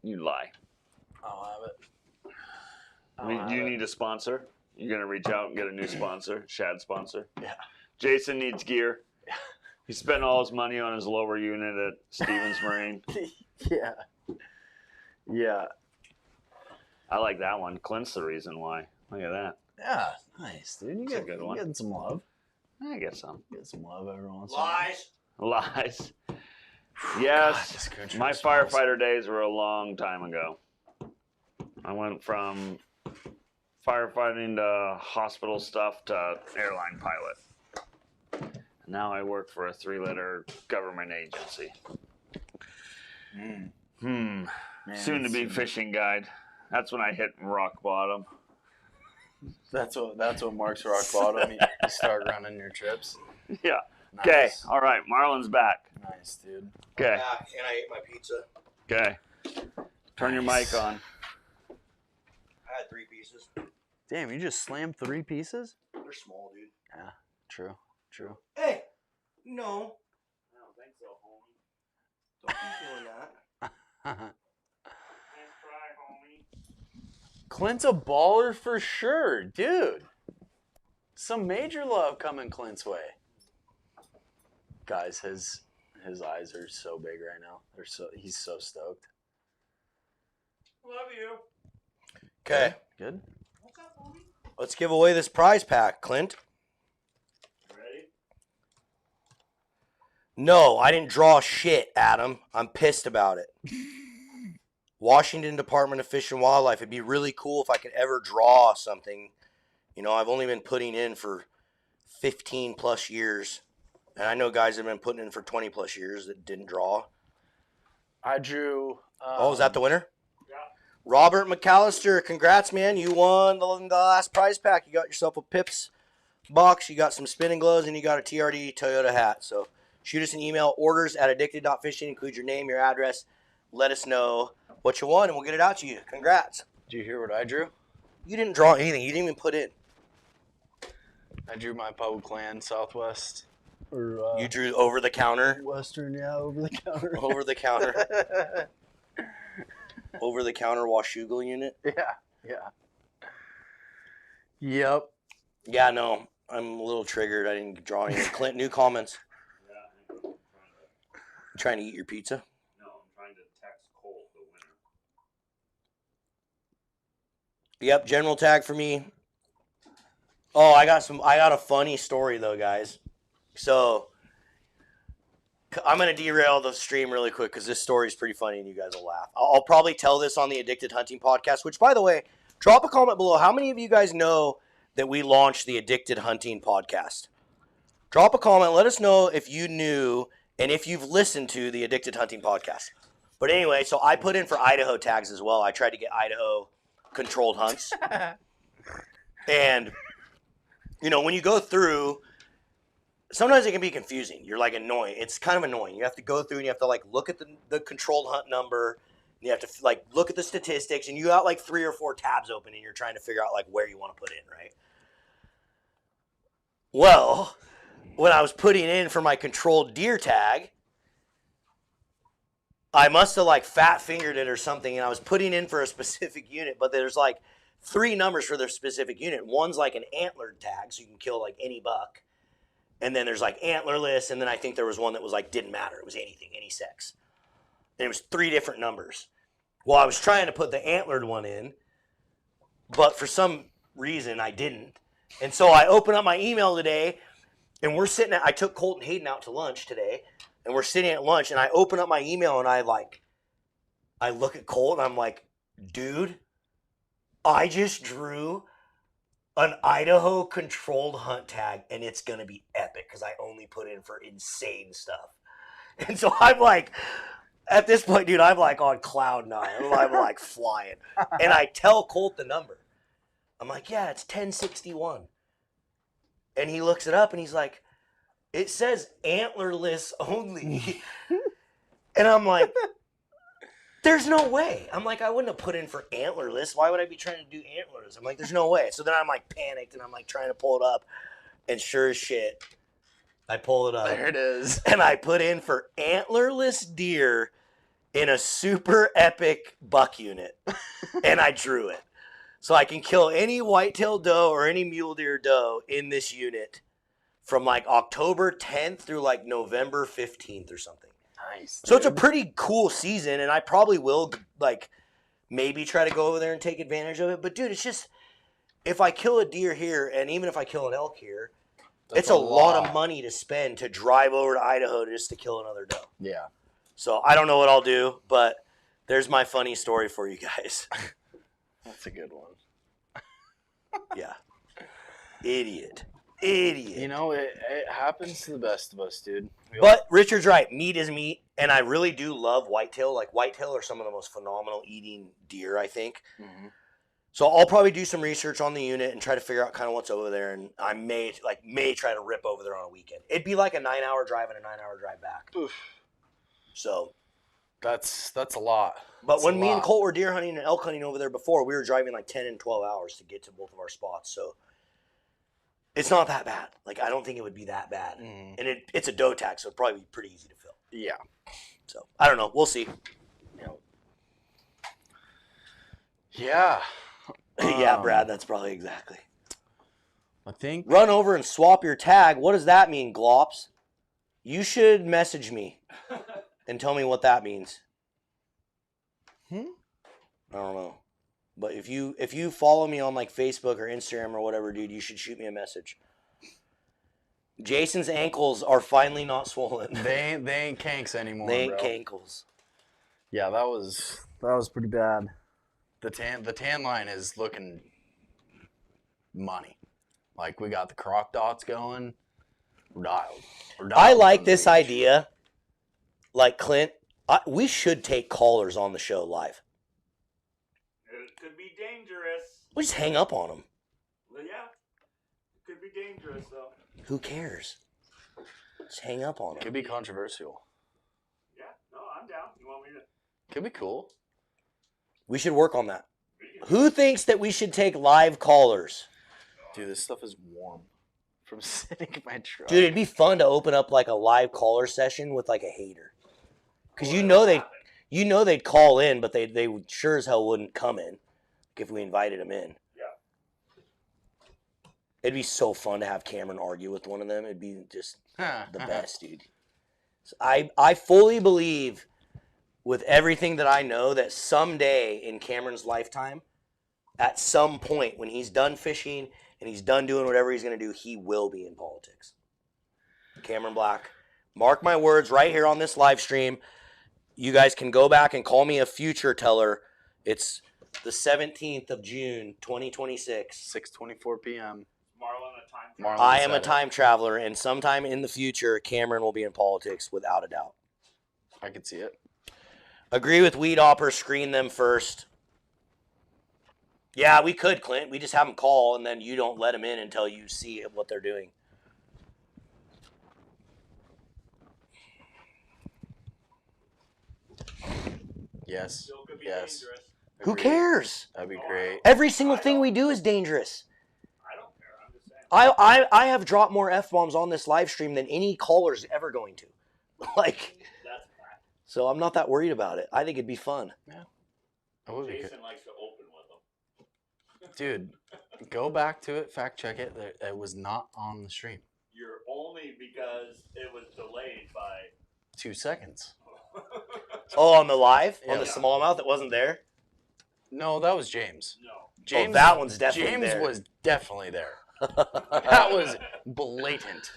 You lie. I don't have it. You need a sponsor. You're gonna reach out and get a new sponsor, shad sponsor. Yeah. Jason needs gear. He spent all his money on his lower unit at Stevens Marine. Yeah. Yeah. I like that one. Clint's the reason why. Look at that. Yeah. Nice, dude. You That's a good one. getting some love. I get some. Get some love every once in a while. Lies. Yes. God, my firefighter days were a long time ago. I went from firefighting to hospital stuff to airline pilot. Now I work for a 3-letter government agency. Man, soon to be fishing guide. That's when I hit rock bottom. That's what marks rock bottom. You start running your trips. Yeah. Nice. Okay. All right. Marlon's back. Nice, dude. Okay. And I ate my pizza. Okay. Turn your mic on. I had 3 pieces. Damn, you just slammed 3 pieces? They're small, dude. Yeah. True. Hey, no. I don't think so, homie. Don't be doing that. Nice try, homie. Clint's a baller for sure, dude. Some major love coming Clint's way. Guys, his eyes are so big right now. He's so stoked. Love you. Okay, Good. What's up, homie? let's give away this prize pack, Clint. Ready? No, I didn't draw shit, Adam. I'm pissed about it. Washington Department of Fish and Wildlife. It'd be really cool if I could ever draw something. You know, I've only been putting in for 15 plus years. And I know guys that have been putting in for 20 plus years that didn't draw. I drew. Oh, is that the winner? Yeah. Robert McAllister, congrats, man. You won the last prize pack. You got yourself a Pips box, you got some spinning gloves, and you got a TRD Toyota hat. So shoot us an email, orders@addicted.fishing. Include your name, your address. Let us know what you won, and we'll get it out to you. Congrats. Did you hear what I drew? You didn't draw anything. You didn't even put in. I drew my public land Southwest. Or, You drew over the counter. Western, yeah, over the counter. Over the counter. Over the counter Washougal unit. Yeah. Yep. Yeah, no. I'm a little triggered. I didn't draw anything. Clint, new comments. Yeah, I'm You trying to eat your pizza? No, I'm trying to text Cole, the winner. Yep, general tag for me. Oh, I got a funny story though, guys. So I'm gonna derail the stream really quick because this story is pretty funny and you guys will laugh. I'll probably tell this on the Addicted Hunting podcast. Which, by the way, drop a comment below. How many of you guys know that we launched the Addicted Hunting podcast? Drop a comment. Let us know if you knew and if you've listened to the Addicted Hunting podcast. But anyway, so I put in for Idaho tags as well. I tried to get Idaho controlled hunts. And, when you go through, sometimes it can be confusing. You're like annoying. It's kind of annoying. You have to go through and you have to like look at the controlled hunt number. And you have to like look at the statistics and you got like 3 or 4 tabs open and you're trying to figure out like where you want to put in, right? Well, when I was putting in for my controlled deer tag, I must have like fat fingered it or something, and I was putting in for a specific unit, but there's like 3 numbers for the specific unit. One's like an antlered tag, so you can kill like any buck. And then there's like antlerless, and then I think there was one that was like didn't matter. It was anything, any sex. And it was 3 different numbers. Well, I was trying to put the antlered one in, but for some reason I didn't. And so I opened up my email today, and I took Colt and Hayden out to lunch today, and we're sitting at lunch, and I open up my email, and I look at Colt, and I'm like, dude, I just drew an Idaho controlled hunt tag, and it's going to be epic because I only put in for insane stuff. And so I'm like, at this point, dude, I'm like on cloud 9. I'm like flying. And I tell Colt the number. I'm like, yeah, it's 1061. And he looks it up, and he's like, it says antlerless only. And I'm like, there's no way. I'm like, I wouldn't have put in for antlerless. Why would I be trying to do antlerless? I'm like, there's no way. So then I'm like panicked and I'm like trying to pull it up. And sure as shit, I pull it up. There it is. And I put in for antlerless deer in a super epic buck unit. And I drew it. So I can kill any whitetail doe or any mule deer doe in this unit from like October 10th through like November 15th or something. Nice. So it's a pretty cool season, and I probably will like maybe try to go over there and take advantage of it. But dude, it's just if I kill a deer here, and even if I kill an elk here, it's a lot of money to spend to drive over to Idaho just to kill another doe. Yeah. So I don't know what I'll do, but there's my funny story for you guys. That's a good one. Yeah. Idiot. It happens to the best of us, dude. But Richard's right. Meat is meat, and I really do love whitetail. Like, whitetail are some of the most phenomenal eating deer, I think. Mm-hmm. So I'll probably do some research on the unit and try to figure out kind of what's over there, and I may try to rip over there on a weekend. It'd be like a 9-hour drive and a 9-hour drive back. Oof. So that's a lot. But when me and Colt were deer hunting and elk hunting over there before, we were driving like 10 and 12 hours to get to both of our spots. So it's not that bad. Like, I don't think it would be that bad. Mm. And it's a doe tag, so it'd probably be pretty easy to fill. Yeah. So I don't know. We'll see. Yeah. Yeah, Brad, that's probably exactly. I think. Run over and swap your tag. What does that mean, Glops? You should message me and tell me what that means. I don't know. But if you follow me on like Facebook or Instagram or whatever, dude, you should shoot me a message. Jason's ankles are finally not swollen. They ain't kanks anymore. They ain't bro. cankles. Yeah, that was pretty bad. The tan line is looking money. Like, we got the croc dots going. We're dialed. I like this idea. Like, Clint, we should take callers on the show live. It could be dangerous. We just hang up on them. Well, yeah. It could be dangerous, though. Who cares? Just hang up on them. Could be controversial. Yeah, no, I'm down. You want me to? Could be cool. We should work on that. Who thinks that we should take live callers? Dude, this stuff is warm from sitting in my truck. Dude, it'd be fun to open up like a live caller session with like a hater. Because you know they'd call in, but they sure as hell wouldn't come in if we invited them in. Yeah. It'd be so fun to have Cameron argue with one of them. It'd be just the best, dude. So I fully believe with everything that I know that someday in Cameron's lifetime, at some point when he's done fishing and he's done doing whatever he's going to do, he will be in politics. Cameron Black. Mark my words right here on this live stream. You guys can go back and call me a future teller. It's the 17th of June, 2026. 6:24 p.m. Marlon a time Marlon traveler. I am a said it. time traveler, and sometime in the future, Cameron will be in politics without a doubt. I could see it. Agree with 𝗛𝗘𝗟𝗪, screen them first. Yeah, we could, Clint. We just have them call, and then you don't let them in until you see what they're doing. Yes. Still could be Yes. dangerous. Who Agreed. cares? That'd be great. Every single thing we do is dangerous. I don't care. I'm just saying. I have dropped more F-bombs on this live stream than any caller's ever going to. Like, That's a fact. so I'm not that worried about it. I think it'd be fun. That would be good. Jason likes to open with them. Dude, go back to it, fact check it. It was not on the stream. You're only because it was delayed by. 2 seconds. Oh, on the live? On Yeah. the smallmouth? It wasn't there? No, that was James. No. James, that one's definitely James there. was definitely there. That was blatant.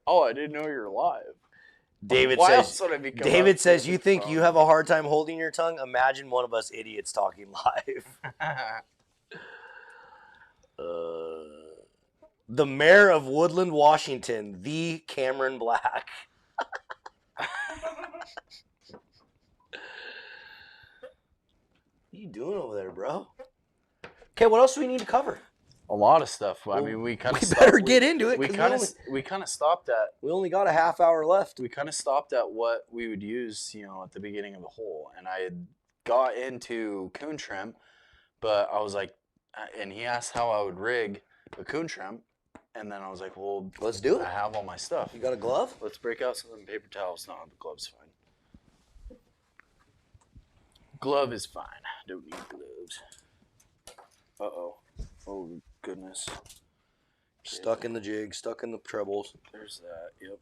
Oh, I didn't know you were live. David Why says, else would I be coming David up says, with you this think from? you have a hard time holding your tongue? Imagine one of us idiots talking live. The mayor of Woodland, Washington, the Cameron Black. What are you doing over there, bro? Okay, what else do we need to cover? A lot of stuff. I Well, mean, we kind of we better get into it, We 'cause kind of stopped at We only got a half hour left. we kind of stopped at what we would use, you know, at the beginning of the hole, and I had got into coon shrimp, but I was like, and he asked how I would rig a coon shrimp, and then I was like, well, Let's do I it. have all my stuff. You got a glove? Let's break out some of them paper towels. No, the glove's fine. Glove is fine. Don't need gloves. Uh-oh. Oh, goodness. Stuck in the jig, stuck in the trebles. There's that. Yep.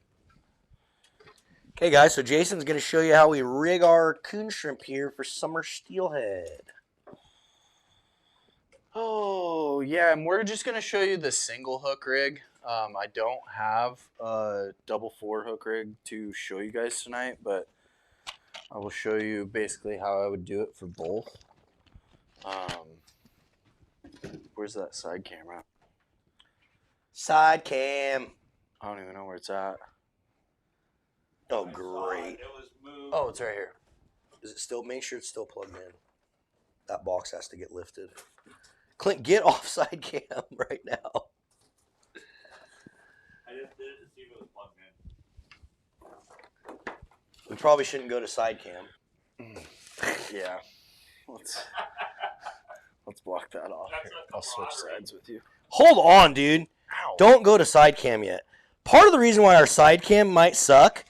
Okay, guys, so Jason's going to show you how we rig our coon shrimp here for summer steelhead. Oh, yeah, and we're just going to show you the single hook rig. I don't have a double 4 hook rig to show you guys tonight, but I will show you basically how I would do it for both. Where's that side camera? Side cam. I don't even know where it's at. Oh, I saw it. great. It was moved. Oh, it's right here. Is it still? Make sure it's still plugged in. That box has to get lifted. Clint, get off side cam right now. I just did it to see if it was plugged in. We probably shouldn't go to side cam. Yeah. Let's block that off. That's Here, a I'll switch camaraderie. sides with you. Hold on, dude. Ow. Don't go to side cam yet. Part of the reason why our side cam might suck,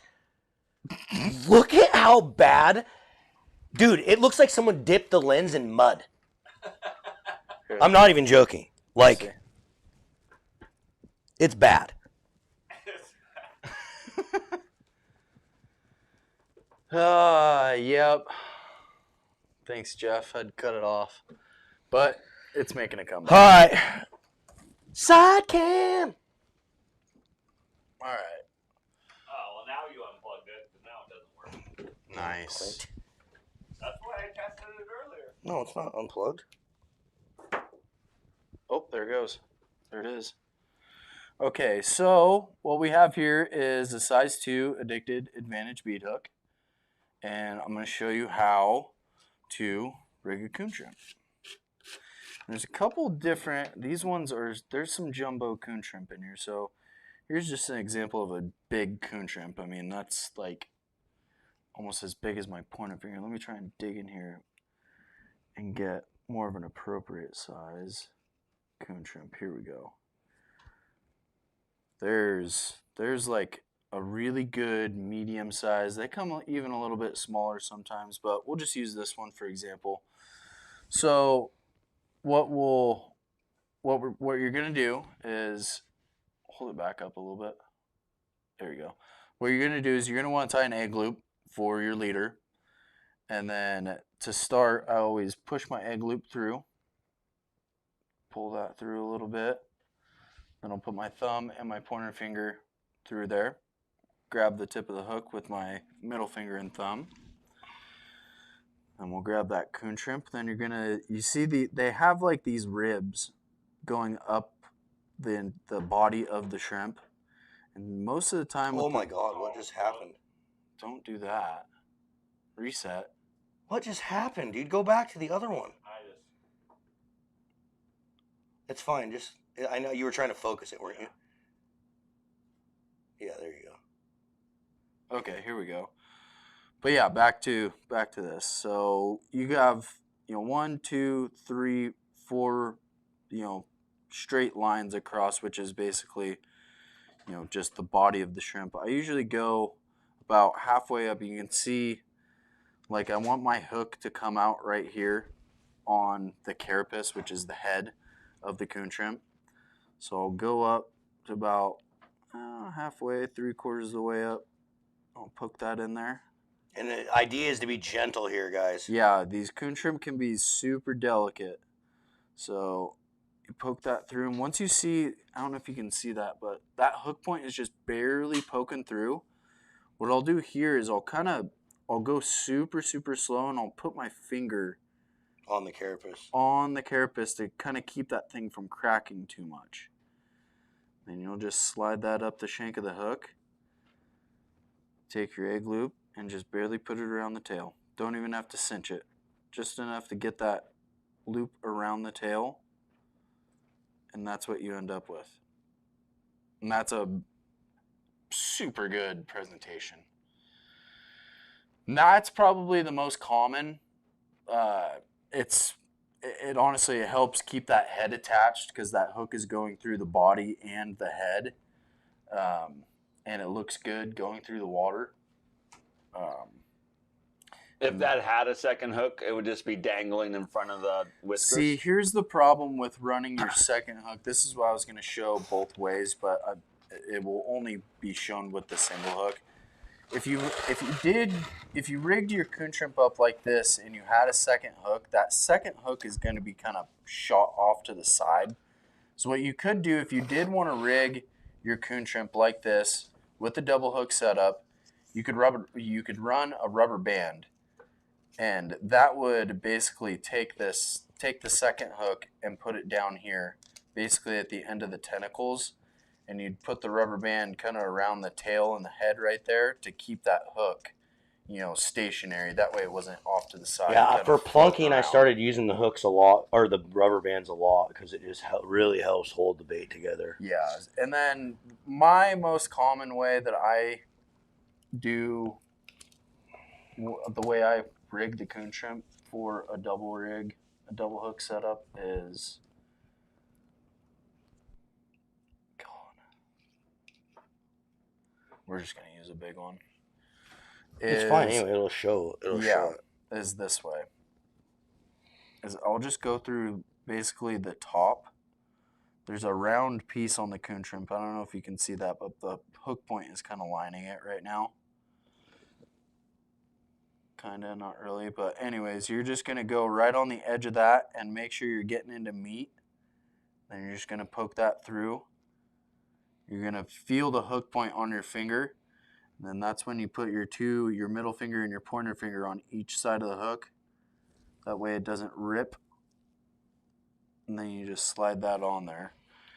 look at how bad. Dude, it looks like someone dipped the lens in mud. Here. I'm not even joking. Let's see. Like, it's bad. Yep. Thanks, Jeff. I'd cut it off. But it's making a All comeback. right. Side cam. All right. Oh, well, now you unplugged it, but now it doesn't work. Nice. That's why I tested it earlier. No, it's not unplugged. Oh, there it goes. There it is. Okay, so what we have here is a size 2 Addicted Advantage bead hook. And I'm going to show you how to rig a coon shrimp. There's a couple different, these ones are, there's some jumbo coon shrimp in here. So here's just an example of a big coon shrimp. I mean, that's like almost as big as my pointer finger. Let me try and dig in here and get more of an appropriate size coon shrimp. Here we go. There's like a really good medium size. They come even a little bit smaller sometimes, but we'll just use this one for example. So what you're gonna do is hold it back up a little bit. There you go. What you're gonna do is you're gonna want to tie an egg loop for your leader, And then to start, I always push my egg loop through, pull that through a little bit. Then I'll put my thumb and my pointer finger through there, grab the tip of the hook with my middle finger and thumb. And we'll grab that coon shrimp. Then you're gonna, you see they have like these ribs going up the body of the shrimp. And most of the time, Oh my God, what just happened? don't do that. Reset. What just happened, dude? Go back to the other one. It's fine. Just, I know you were trying to focus it, weren't you? Yeah, there you go. Okay, here we go. But yeah, back to this. So you have 1, 2, 3, 4, straight lines across, which is basically just the body of the shrimp. I usually go about halfway up. You can see, like, I want my hook to come out right here on the carapace, which is the head of the coon shrimp. So I'll go up to about halfway, 3/4 of the way up. I'll poke that in there. And the idea is to be gentle here, guys. Yeah, these coon shrimp can be super delicate. So you poke that through, and once you see, I don't know if you can see that, but that hook point is just barely poking through. What I'll do here is I'll go super, super slow, and I'll put my finger On the carapace. to kind of keep that thing from cracking too much. Then you'll just slide that up the shank of the hook. Take your egg loop and just barely put it around the tail. Don't even have to cinch it. Just enough to get that loop around the tail. And that's what you end up with. And that's a super good presentation. That's probably the most common. It honestly helps keep that head attached because that hook is going through the body and the head. And it looks good going through the water. If that had a second hook, it would just be dangling in front of the whiskers. See, here's the problem with running your second hook. This is what I was going to show both ways, but it will only be shown with the single hook. If you rigged your coon shrimp up like this and you had a second hook, that second hook is going to be kind of shot off to the side. So what you could do if you did want to rig your coon shrimp like this with the double hook setup, you could run a rubber band, and that would basically take the second hook and put it down here, basically at the end of the tentacles, and you'd put the rubber band kind of around the tail and the head right there to keep that hook, stationary. That way it wasn't off to the side. Yeah, for plunking, I started using the hooks a lot, or the rubber bands a lot, because it just really helps hold the bait together. Yeah, and then my most common way that I do, the way I rig the coon shrimp for a double hook setup is, we're just going to use a big one. It's fine anyway, it'll show it. Is this way. I'll just go through basically the top. There's a round piece on the coon shrimp. I don't know if you can see that, but the hook point is kind of lining it right now. Kind of, not really, but anyways, you're just going to go right on the edge of that and make sure you're getting into meat. Then you're just going to poke that through. You're going to feel the hook point on your finger. And then that's when you put your middle finger and your pointer finger on each side of the hook. That way it doesn't rip. And then you just slide that on there.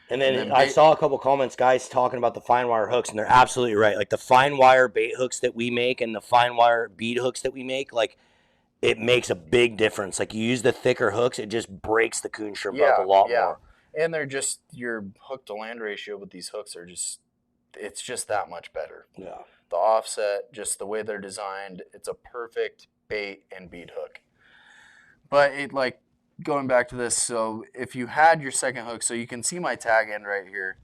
And then I saw a couple comments, guys, talking about the fine wire hooks, and they're absolutely right. Like the fine wire bait hooks that we make and the fine wire bead hooks that we make, like it makes a big difference. Like you use the thicker hooks, it just breaks the coon shrimp up a lot more. And they're just, your hook to land ratio with these hooks are it's just that much better. Yeah. The offset, just the way they're designed, it's a perfect bait and bead hook. But going back to this, so if you had your second hook, so you can see my tag end right here.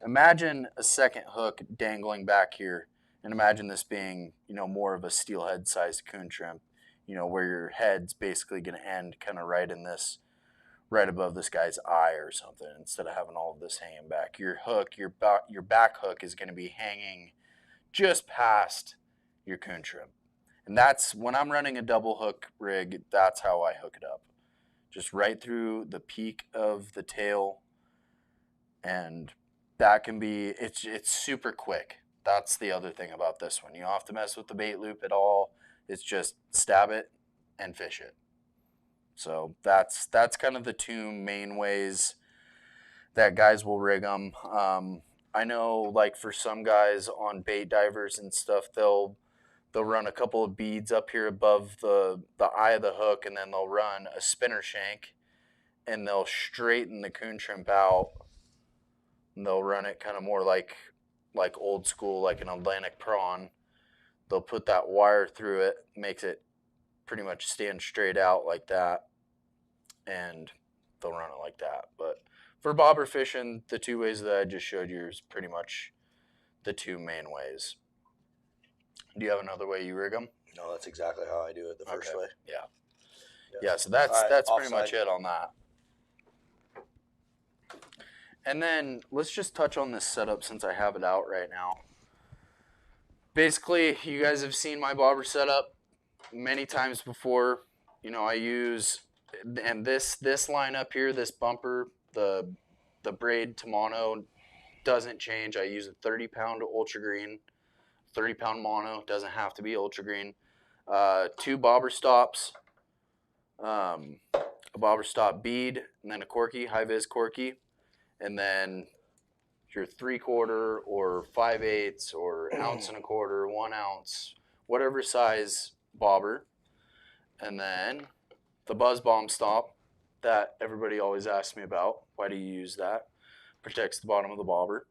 Imagine a second hook dangling back here, and imagine this being, more of a steelhead sized coon shrimp, where your head's basically going to end kind of right above this guy's eye or something, instead of having all of this hanging back. Your hook, your back hook is going to be hanging just past your coon shrimp. And that's when I'm running a double hook rig, that's how I hook it up. Just right through the peak of the tail. And that can be, it's super quick. That's the other thing about this one. You don't have to mess with the bait loop at all. It's just stab it and fish it. So that's kind of the two main ways that guys will rig them. I know, like, for some guys on bait divers and stuff, they'll run a couple of beads up here above the eye of the hook, and then they'll run a spinner shank, and they'll straighten the coon shrimp out. And they'll run it kind of more like old school, like an Atlantic prawn. They'll put that wire through it, makes it pretty much stand straight out like that, and they'll run it like that. But for bobber fishing, the two ways that I just showed you is pretty much the two main ways. Do you have another way you rig them? No, that's exactly how I do it the first way. Yeah, so that's All right, pretty much offside. it on that. And then let's just touch on this setup since I have it out right now. Basically, you guys have seen my bobber setup many times before. You know, I use, and this line up here, this bumper, the braid to mono doesn't change. I use a 30-pound ultra green, 30-pound mono, doesn't have to be ultra green. 2 bobber stops, a bobber stop bead, and then a corky, high vis corky. And then your 3/4 or 5/8 or 1 1/4, 1 ounce, whatever size bobber. And then the buzz bomb stop that everybody always asks me about. Why do you use that? Protects the bottom of the bobber.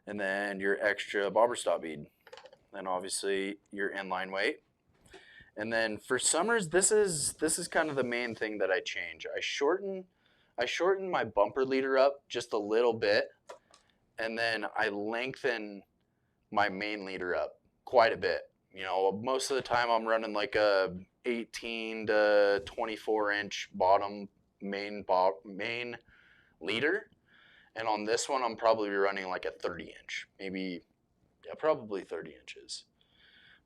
And then your extra bobber stop bead. Then obviously your inline weight. And then for summers, this is kind of the main thing that I change. I shorten my bumper leader up just a little bit, and then I lengthen my main leader up quite a bit. You know, most of the time I'm running like a 18 to 24 inch bottom main leader, and on this one I'm probably running like a 30 inch, maybe, yeah, probably 30 inches.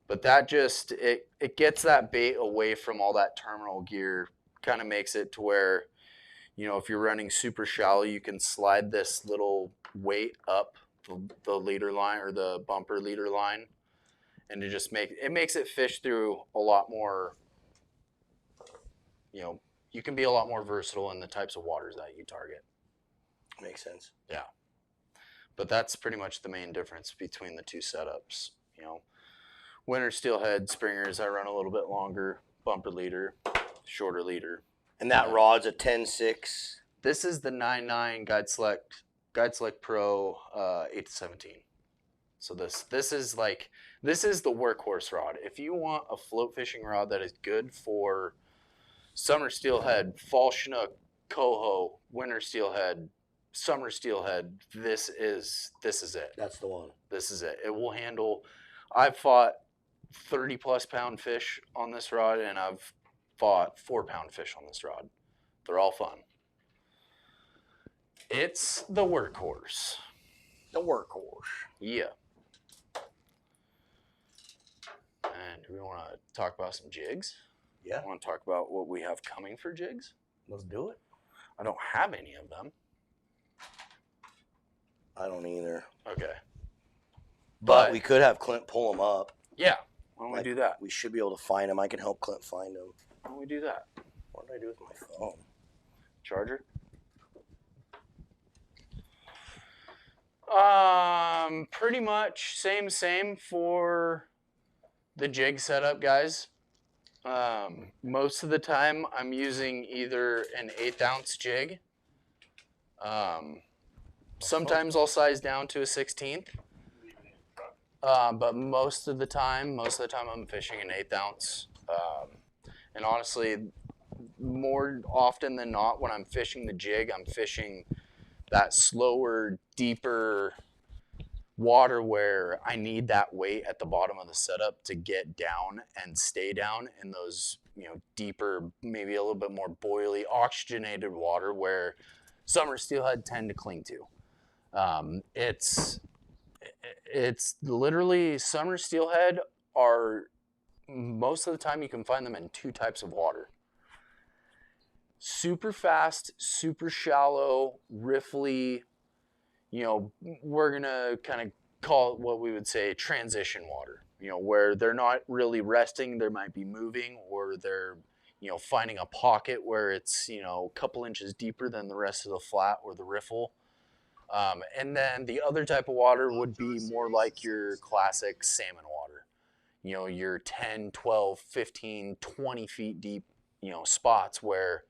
But that just, it gets that bait away from all that terminal gear, kind of makes it to where, you know, if you're running super shallow, you can slide this little weight up the leader line or the bumper leader line, and it makes it fish through a lot more. You know, you can be a lot more versatile in the types of waters that you target. Makes sense. Yeah, but that's pretty much the main difference between the two setups. You know, winter steelhead springers, I run a little bit longer bumper leader, shorter leader. And that rod's a 10-6. This is the 9.9 Guide Select Pro 8-17. So this is the workhorse rod. If you want a float fishing rod that is good for summer steelhead, fall Chinook, coho, winter steelhead, summer steelhead, this is it. That's the one. This is it. It will handle. I've fought 30+ pound fish on this rod, and I've fought 4-pound fish on this rod. They're all fun. It's the workhorse. The workhorse. Yeah. And do we want to talk about some jigs? Yeah. Want to talk about what we have coming for jigs? Let's do it. I don't have any of them. I don't either. Okay. But we could have Clint pull them up. Yeah. Why don't we do that? We should be able to find them. I can help Clint find them. Why don't we do that? What did I do with my phone? Charger? Pretty much same for the jig setup, guys. Most of the time I'm using either an 1/8 ounce jig. Sometimes I'll size down to a 1/16. But most of the time I'm fishing an 1/8 ounce. And honestly, more often than not, when I'm fishing the jig, I'm fishing that slower, deeper water where I need that weight at the bottom of the setup to get down and stay down in those, you know, deeper, maybe a little bit more boily, oxygenated water where summer steelhead tend to cling to. It's literally, summer steelhead are most of the time you can find them in 2 types of water. Super fast, super shallow, riffly, we're going to kind of call it what we would say transition water, where they're not really resting, they might be moving, or they're, finding a pocket where it's, a couple inches deeper than the rest of the flat or the riffle. And then the other type of water would be more like your classic salmon water. Your 10, 12, 15, 20 feet deep, spots where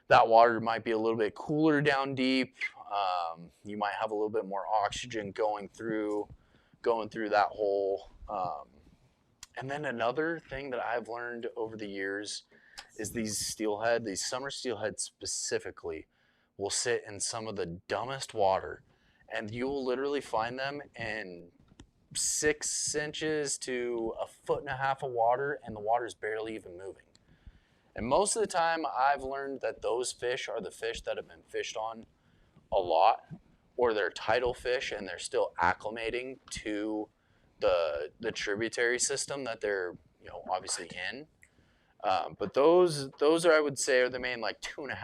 that water might be a little bit cooler down deep. You might have a little bit more oxygen going through that hole. And then another thing that I've learned over the years is these summer steelhead specifically, will sit in some of the dumbest water, and you will literally find them in 6 inches to 1.5 feet of water, and the water's barely even moving. And most of the time, I've learned that those fish are the fish that have been fished on a lot, or they're tidal fish and they're still acclimating to the tributary system that they're obviously in. But those are, I would say, are the main like 2.5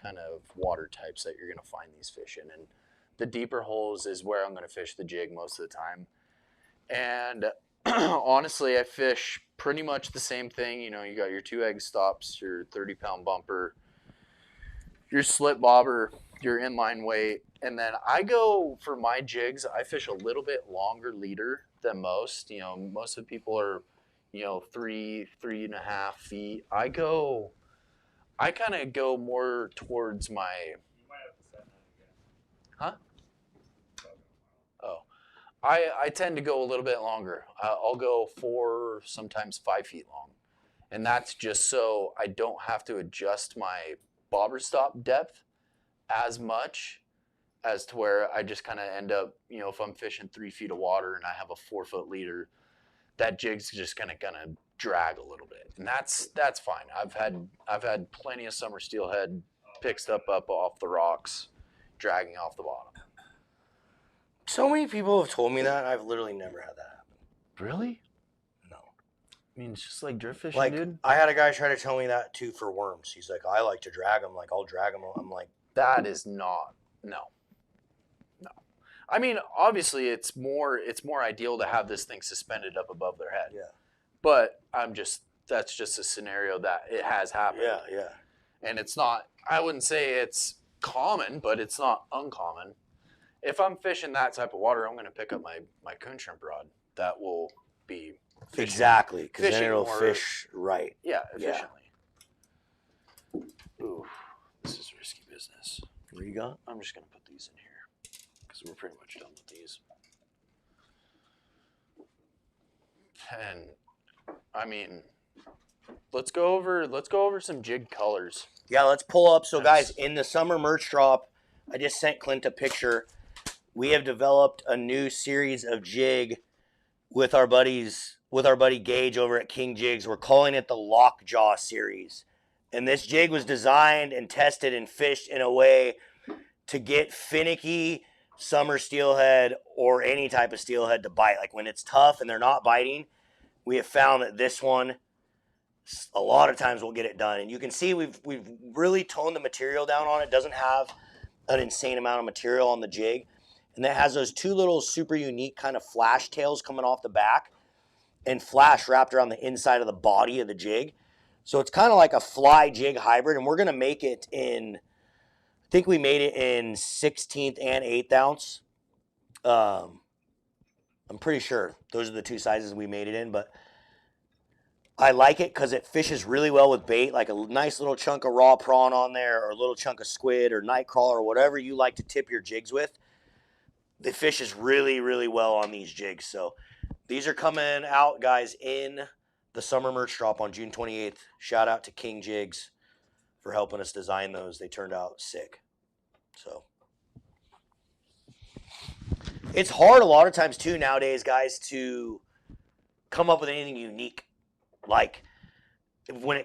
kind of water types that you're going to find these fish in. And the deeper holes is where I'm going to fish the jig most of the time. And honestly, I fish pretty much the same thing. You got your 2 egg stops, your 30-pound bumper, your slip bobber, your inline weight. And then I go, for my jigs, I fish a little bit longer leader than most. Most of the people are, 3.5 feet. I kind of go more towards my, You might have to send that again. huh? Oh, I tend to go a little bit longer. I'll go 4, sometimes 5 feet long. And that's just so I don't have to adjust my bobber stop depth as much as to where I just kind of end up, if I'm fishing 3 feet of water and I have a 4-foot leader, that jig's just gonna drag a little bit, and that's fine. I've had plenty of summer steelhead picked up off the rocks, dragging off the bottom. So many people have told me that. I've literally never had that happen. Really? No. I mean, it's just like drift fishing, Like, dude. I had a guy try to tell me that too for worms. He's like, I like to drag them. Like, I'll drag them. I'm like, That is not, no. I mean, obviously, it's more ideal to have this thing suspended up above their head. yeah, But that's just a scenario that it has happened. yeah. And it's not, I wouldn't say it's common, but it's not uncommon. If I'm fishing that type of water, I'm going to pick up my coon shrimp rod. That will be fishing. Exactly, because then fishing it'll more- fish right. Yeah, efficiently. Ooh, this is risky business. What do you got? I'm just going to put these in here because we're pretty much done with these. And I mean, let's go over some jig colors. Yeah, let's pull up. So, Nice. guys, in the summer merch drop, I just sent Clint a picture. We have developed a new series of jig with our buddy Gage over at King Jigs. We're calling it the Lockjaw series. And this jig was designed and tested and fished in a way to get finicky summer steelhead or any type of steelhead to bite. Like when it's tough and they're not biting, we have found that this one a lot of times will get it done. And you can see we've really toned the material down on it. It doesn't have an insane amount of material on the jig. And that has those 2 little super unique kind of flash tails coming off the back and flash wrapped around the inside of the body of the jig. So it's kind of like a fly jig hybrid. And we're going to make it in, I think we made it in 16th and 8th ounce. I'm pretty sure those are the 2 sizes we made it in, but I like it because it fishes really well with bait, like a nice little chunk of raw prawn on there or a little chunk of squid or night crawler or whatever you like to tip your jigs with. It fishes really, really well on these jigs. So these are coming out, guys, in the summer merch drop on June 28th. Shout out to King Jigs for helping us design those. They turned out sick. So it's hard a lot of times too nowadays, guys, to come up with anything unique. Like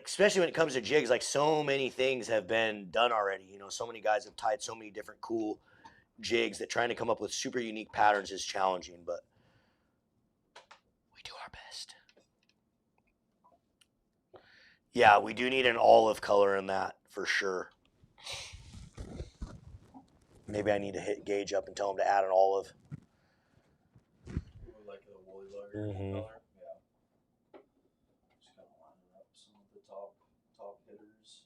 especially when it comes to jigs, like so many things have been done already. So many guys have tied so many different cool jigs that trying to come up with super unique patterns is challenging, but we do our best. Yeah, we do need an olive color in that for sure. Maybe I need to hit Gage up and tell him to add an olive. Like a woolly lugger Mhm. color. Yeah. Just kind of line it up. Some of the top hitters.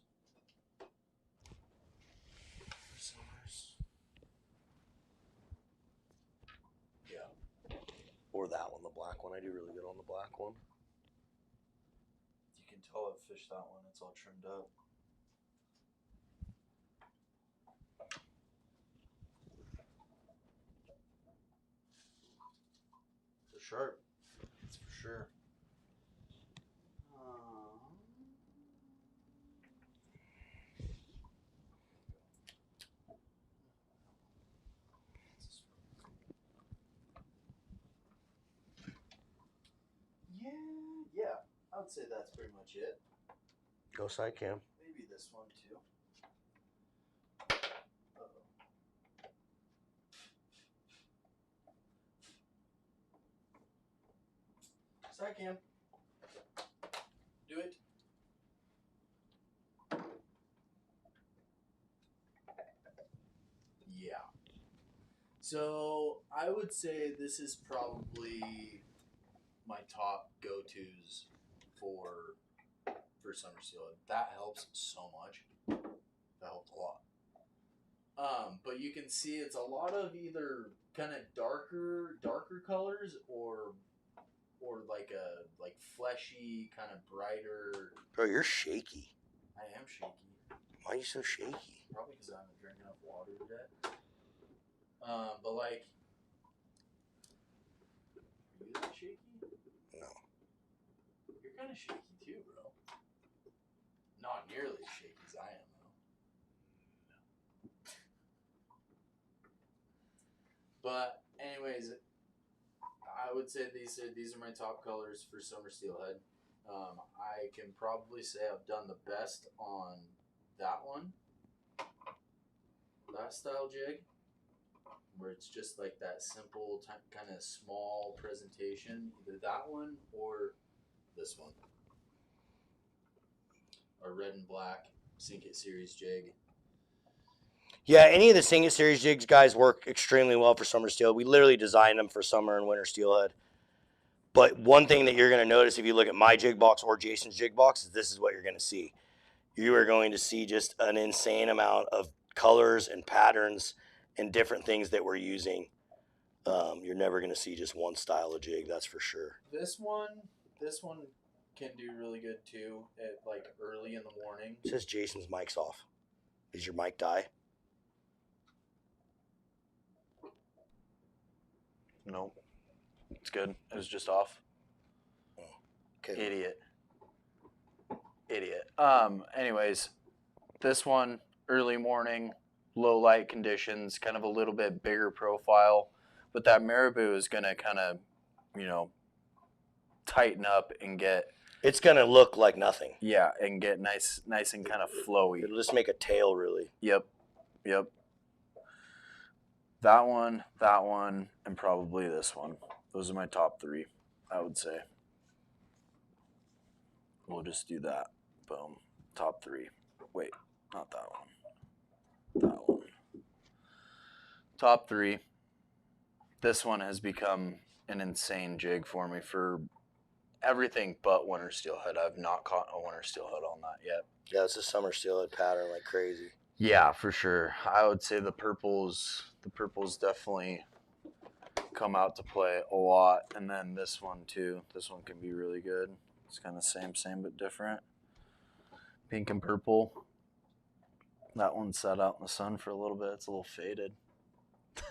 Summers. Yeah. Or that one, the black one. I do really good on the black one. You can tell I've fished that one. It's all trimmed up. They're sharp. That's for sure. Yeah. I would say that's pretty much it. Go side cam. Maybe this one too. Side cam. Do it. Yeah. So I would say this is probably my top go-tos for summer steelhead. That helps so much. That helped a lot. But you can see it's a lot of either kind of darker colors or like fleshy, kind of brighter. Bro, you're shaky. I am shaky. Why are you so shaky? Probably because I haven't drank enough water today. But like, are you that shaky? No. You're kind of shaky too, bro. Not nearly as shaky as I am, though. But anyways, I would say these are my top colors for summer steelhead. I can probably say I've done the best on that one, that style jig, where it's just like that simple kind of small presentation. Either that one or this one, a red and black Sink It series jig. Yeah, any of the Sing It series jigs, guys, work extremely well for summer steelhead. We literally designed them for summer and winter steelhead. But one thing that you're going to notice if you look at my jig box or Jason's jig box is this is what you're going to see. You are going to see just an insane amount of colors and patterns and different things that we're using. You're never going to see just one style of jig, that's for sure. This one can do really good too at like early in the morning. It says Jason's mic's off. Is your mic die? Nope. It's good. It was just off. Okay. Idiot. Anyways, this one, early morning, low light conditions, kind of a little bit bigger profile. But that marabou is going to kind of, tighten up and get... It's going to look like nothing. Yeah, and get nice and kind of flowy. It'll just make a tail, really. Yep. That one, and probably this one. Those are my top three, I would say. We'll just do that. Boom. Top three. Wait, not that one. That one. Top three. This one has become an insane jig for me for everything but winter steelhead. I've not caught a winter steelhead on that yet. Yeah, it's a summer steelhead pattern like crazy. Yeah, for sure. I would say the purples definitely come out to play a lot. And then this one too. This one can be really good. It's kind of same but different. Pink and purple. That one sat out in the sun for a little bit. It's a little faded.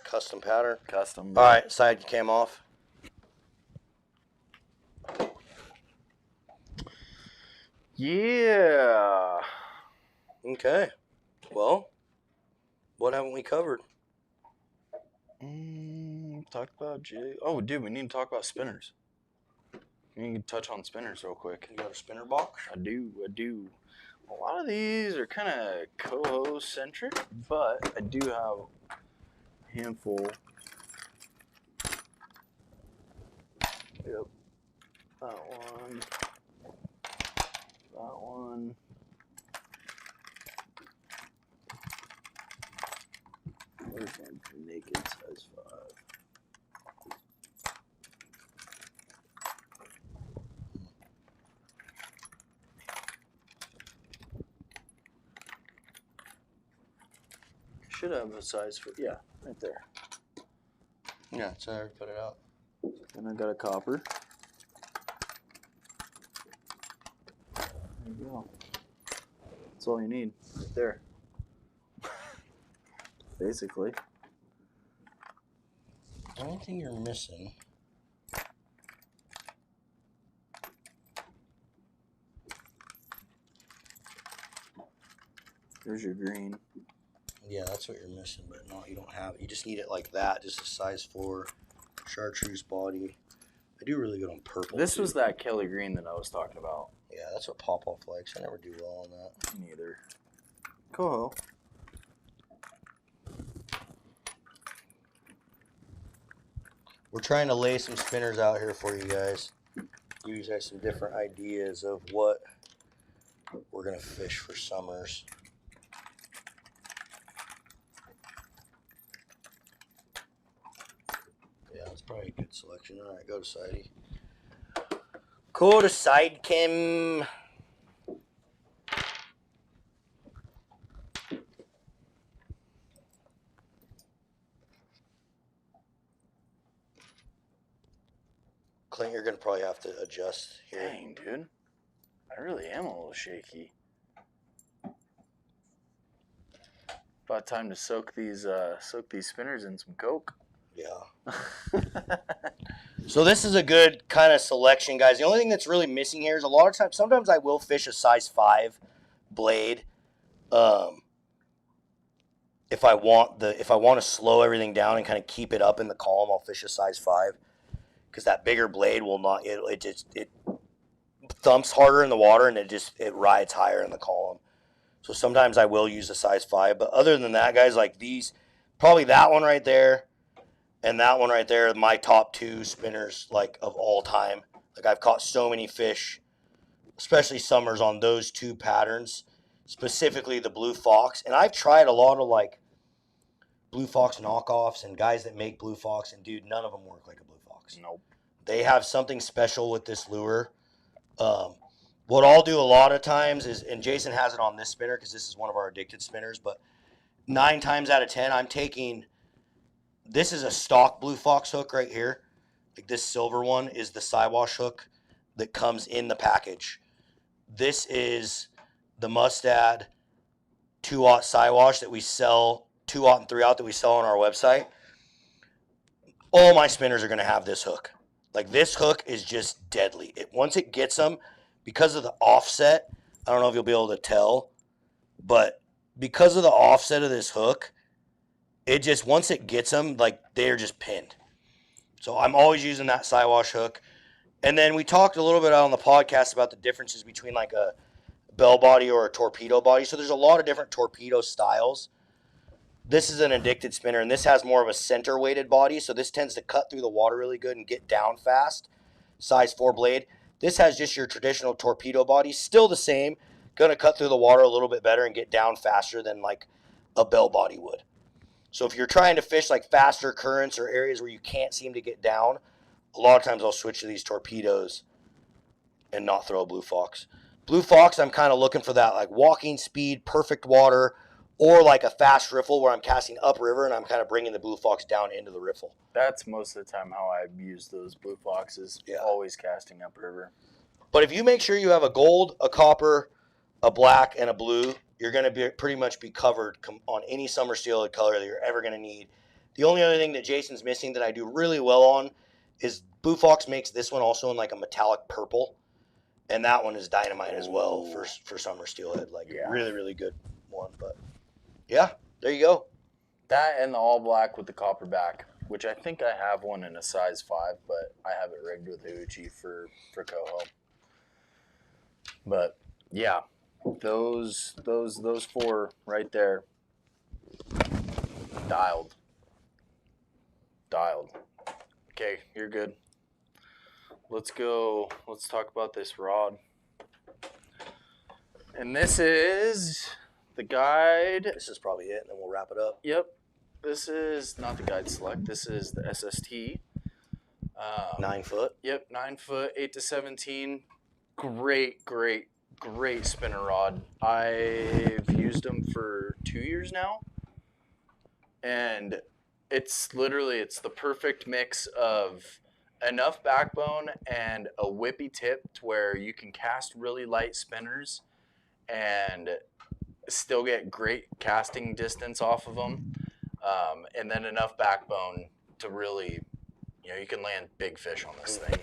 Custom pattern. Custom. All right, side cam off. Yeah. Okay. Well, what haven't we covered? Talked about jig. Oh, dude, we need to talk about spinners. We need to touch on spinners real quick. You got a spinner box? I do. A lot of these are kind of coho centric, but I do have a handful. Yep. That one. That one. Where's my naked size 5? Should have a size for, yeah, right there. Yeah, so I already put it out. And I got a copper. There you go. That's all you need, right there. Basically. The only thing you're missing. There's your green. Yeah, that's what you're missing, but no, you don't have it. You just need it like that, just a size 4 chartreuse body. I do really good on purple. This too. was that Kelly green that I was talking about. Yeah, that's what Pop-Off likes. I never do well on that. Neither. Cool. We're trying to lay some spinners out here for you guys. Give you guys some different ideas of what we're going to fish for summers. Yeah, that's probably a good selection. All right, go to Sidey. Go to side Kim. Clint, you're going to probably have to adjust here. Dang, dude. I really am a little shaky. About time to soak these spinners in some Coke. Yeah. So this is a good kind of selection, guys. The only thing that's really missing here is a lot of times, sometimes I will fish a size 5 blade. If I want to slow everything down and kind of keep it up in the column, I'll fish a size 5 because that bigger blade will not. It thumps harder in the water and it rides higher in the column. So sometimes I will use a size 5, but other than that, guys, like these, probably that one right there. And that one right there, my top 2 spinners, like, of all time. Like, I've caught so many fish, especially summers, on those 2 patterns, specifically the Blue Fox. And I've tried a lot of, like, Blue Fox knockoffs and guys that make Blue Fox, and, dude, none of them work like a Blue Fox. Nope. They have something special with this lure. What I'll do a lot of times is, and Jason has it on this spinner because this is one of our addicted spinners, but 9 times out of 10, I'm taking... This is a stock Blue Fox hook right here. Like this silver one is the Siwash hook that comes in the package. This is the Mustad 2/0 Siwash that we sell, 2/0 and 3/0 that we sell on our website. All my spinners are going to have this hook. Like this hook is just deadly. Once it gets them, because of the offset, I don't know if you'll be able to tell, but because of the offset of this hook, it just, once it gets them, like, they're just pinned. So I'm always using that Siwash hook. And then we talked a little bit on the podcast about the differences between, like, a bell body or a torpedo body. So there's a lot of different torpedo styles. This is an addicted spinner, and this has more of a center-weighted body. So this tends to cut through the water really good and get down fast. Size 4 blade. This has just your traditional torpedo body. Still the same. Going to cut through the water a little bit better and get down faster than, like, a bell body would. So if you're trying to fish like faster currents or areas where you can't seem to get down, a lot of times I'll switch to these torpedoes and not throw a Blue Fox. Blue Fox, I'm kind of looking for that like walking speed, perfect water, or like a fast riffle where I'm casting upriver and I'm kind of bringing the Blue Fox down into the riffle. That's most of the time how I use those Blue Foxes. Yeah. Always casting upriver. But if you make sure you have a gold, a copper, a black, and a blue, you're going to pretty much be covered on any summer steelhead color that you're ever going to need. The only other thing that Jason's missing that I do really well on is Blue Fox makes this one also in like a metallic purple. And that one is dynamite as well for summer steelhead. Like really, really good one. But yeah, there you go. That and the all black with the copper back, which I think I have one in a size 5, but I have it rigged with Hoochie for coho. But yeah. Those 4 right there. Dialed. Okay, you're good. Let's go. Let's talk about this rod. And this is the guide. This is probably it, and then we'll wrap it up. Yep. This is not the guide select. This is the SST. 9 foot. Yep, 9 foot, 8 to 17. Great spinner rod. I've used them for 2 years now, and it's the perfect mix of enough backbone and a whippy tip to where you can cast really light spinners and still get great casting distance off of them, and then enough backbone to really, you can land big fish on this thing.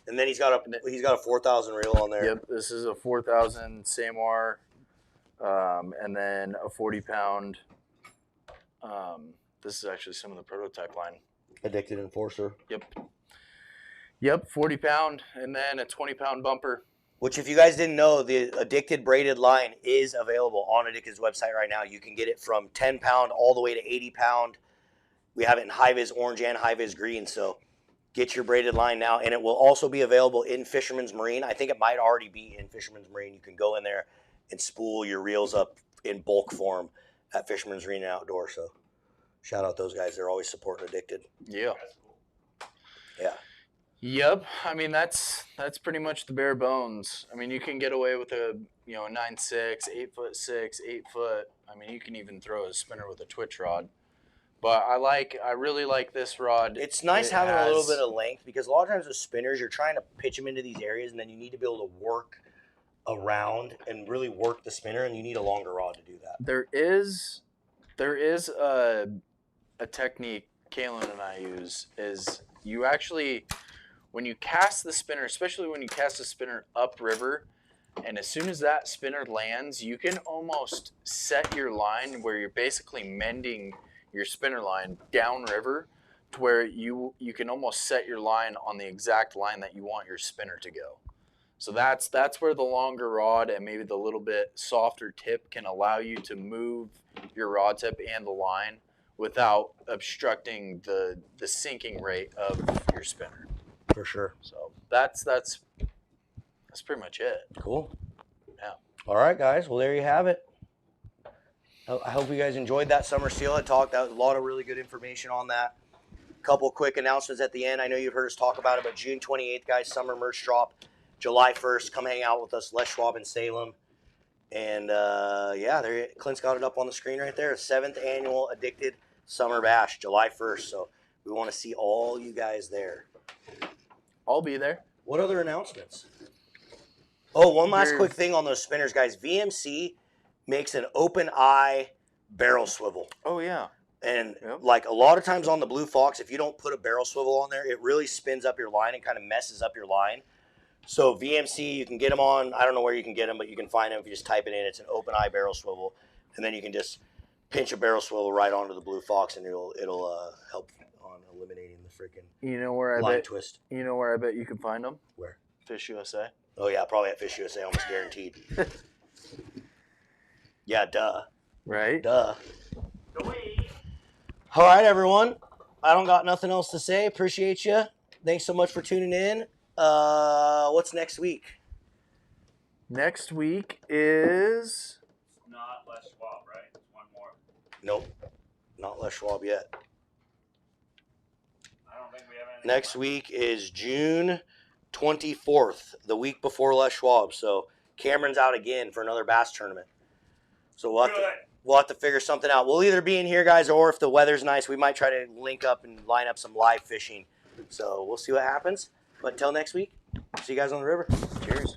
And then he's got a 4,000 reel on there. Yep, this is a 4,000 𝗟𝗡, and then a 40-pound. This is actually some of the prototype line. Addicted Enforcer. Yep, 40-pound, and then a 20-pound bumper. Which, if you guys didn't know, the Addicted braided line is available on Addicted's website right now. You can get it from 10-pound all the way to 80-pound. We have it in high-vis orange and high-vis green, so get your braided line now. And it will also be available in Fisherman's Marine. I think it might already be in Fisherman's Marine. You can go in there and spool your reels up in bulk form at Fisherman's Marine and Outdoor. So shout out those guys. They're always supporting Addicted. Yeah. Yeah. Yep. I mean, that's pretty much the bare bones. I mean, you can get away with a 9.6, 8'6", 8 foot. I mean, you can even throw a spinner with a twitch rod. But I really like this rod. It's nice having a little bit of length, because a lot of times with spinners, you're trying to pitch them into these areas, and then you need to be able to work around and really work the spinner, and you need a longer rod to do that. There is a technique Kalen and I use, is you actually, when you cast the spinner, especially when you cast the spinner upriver, and as soon as that spinner lands, you can almost set your line where you're basically mending your spinner line downriver, to where you can almost set your line on the exact line that you want your spinner to go. So that's where the longer rod and maybe the little bit softer tip can allow you to move your rod tip and the line without obstructing the sinking rate of your spinner. For sure. So that's pretty much it. Cool. Yeah. All right, guys. Well, there you have it. I hope you guys enjoyed that summer steelhead talk. That was a lot of really good information on that. Couple quick announcements at the end. I know you've heard us talk about it, but June 28th, guys, summer merch drop. July 1st, come hang out with us, Les Schwab in Salem. And yeah, Clint's got it up on the screen right there. 7th annual Addicted Summer Bash, July 1st. So we want to see all you guys there. I'll be there. What other announcements? Oh, one last quick thing on those spinners, guys. VMC makes an open eye barrel swivel. Oh, yeah. And like a lot of times on the Blue Fox, if you don't put a barrel swivel on there, it really spins up your line and kind of messes up your line. So VMC, you can get them on, I don't know where you can get them, but you can find them if you just type it in. It's an open eye barrel swivel. And then you can just pinch a barrel swivel right onto the Blue Fox, and it'll help on eliminating the freaking line twist. You know where I bet you can find them? Where? Fish USA. Oh, yeah, probably at Fish USA, almost guaranteed. Yeah, duh. Right? Duh. All right, everyone. I don't got nothing else to say. Appreciate you. Thanks so much for tuning in. What's next week? Next week is... Not Les Schwab, right? It's one more. Nope. Not Les Schwab yet. I don't think we have anything. Next week is June 24th, the week before Les Schwab. So Cameron's out again for another bass tournament. So we'll have to figure something out. We'll either be in here, guys, or if the weather's nice, we might try to link up and line up some live fishing. So we'll see what happens. But until next week, see you guys on the river. Cheers.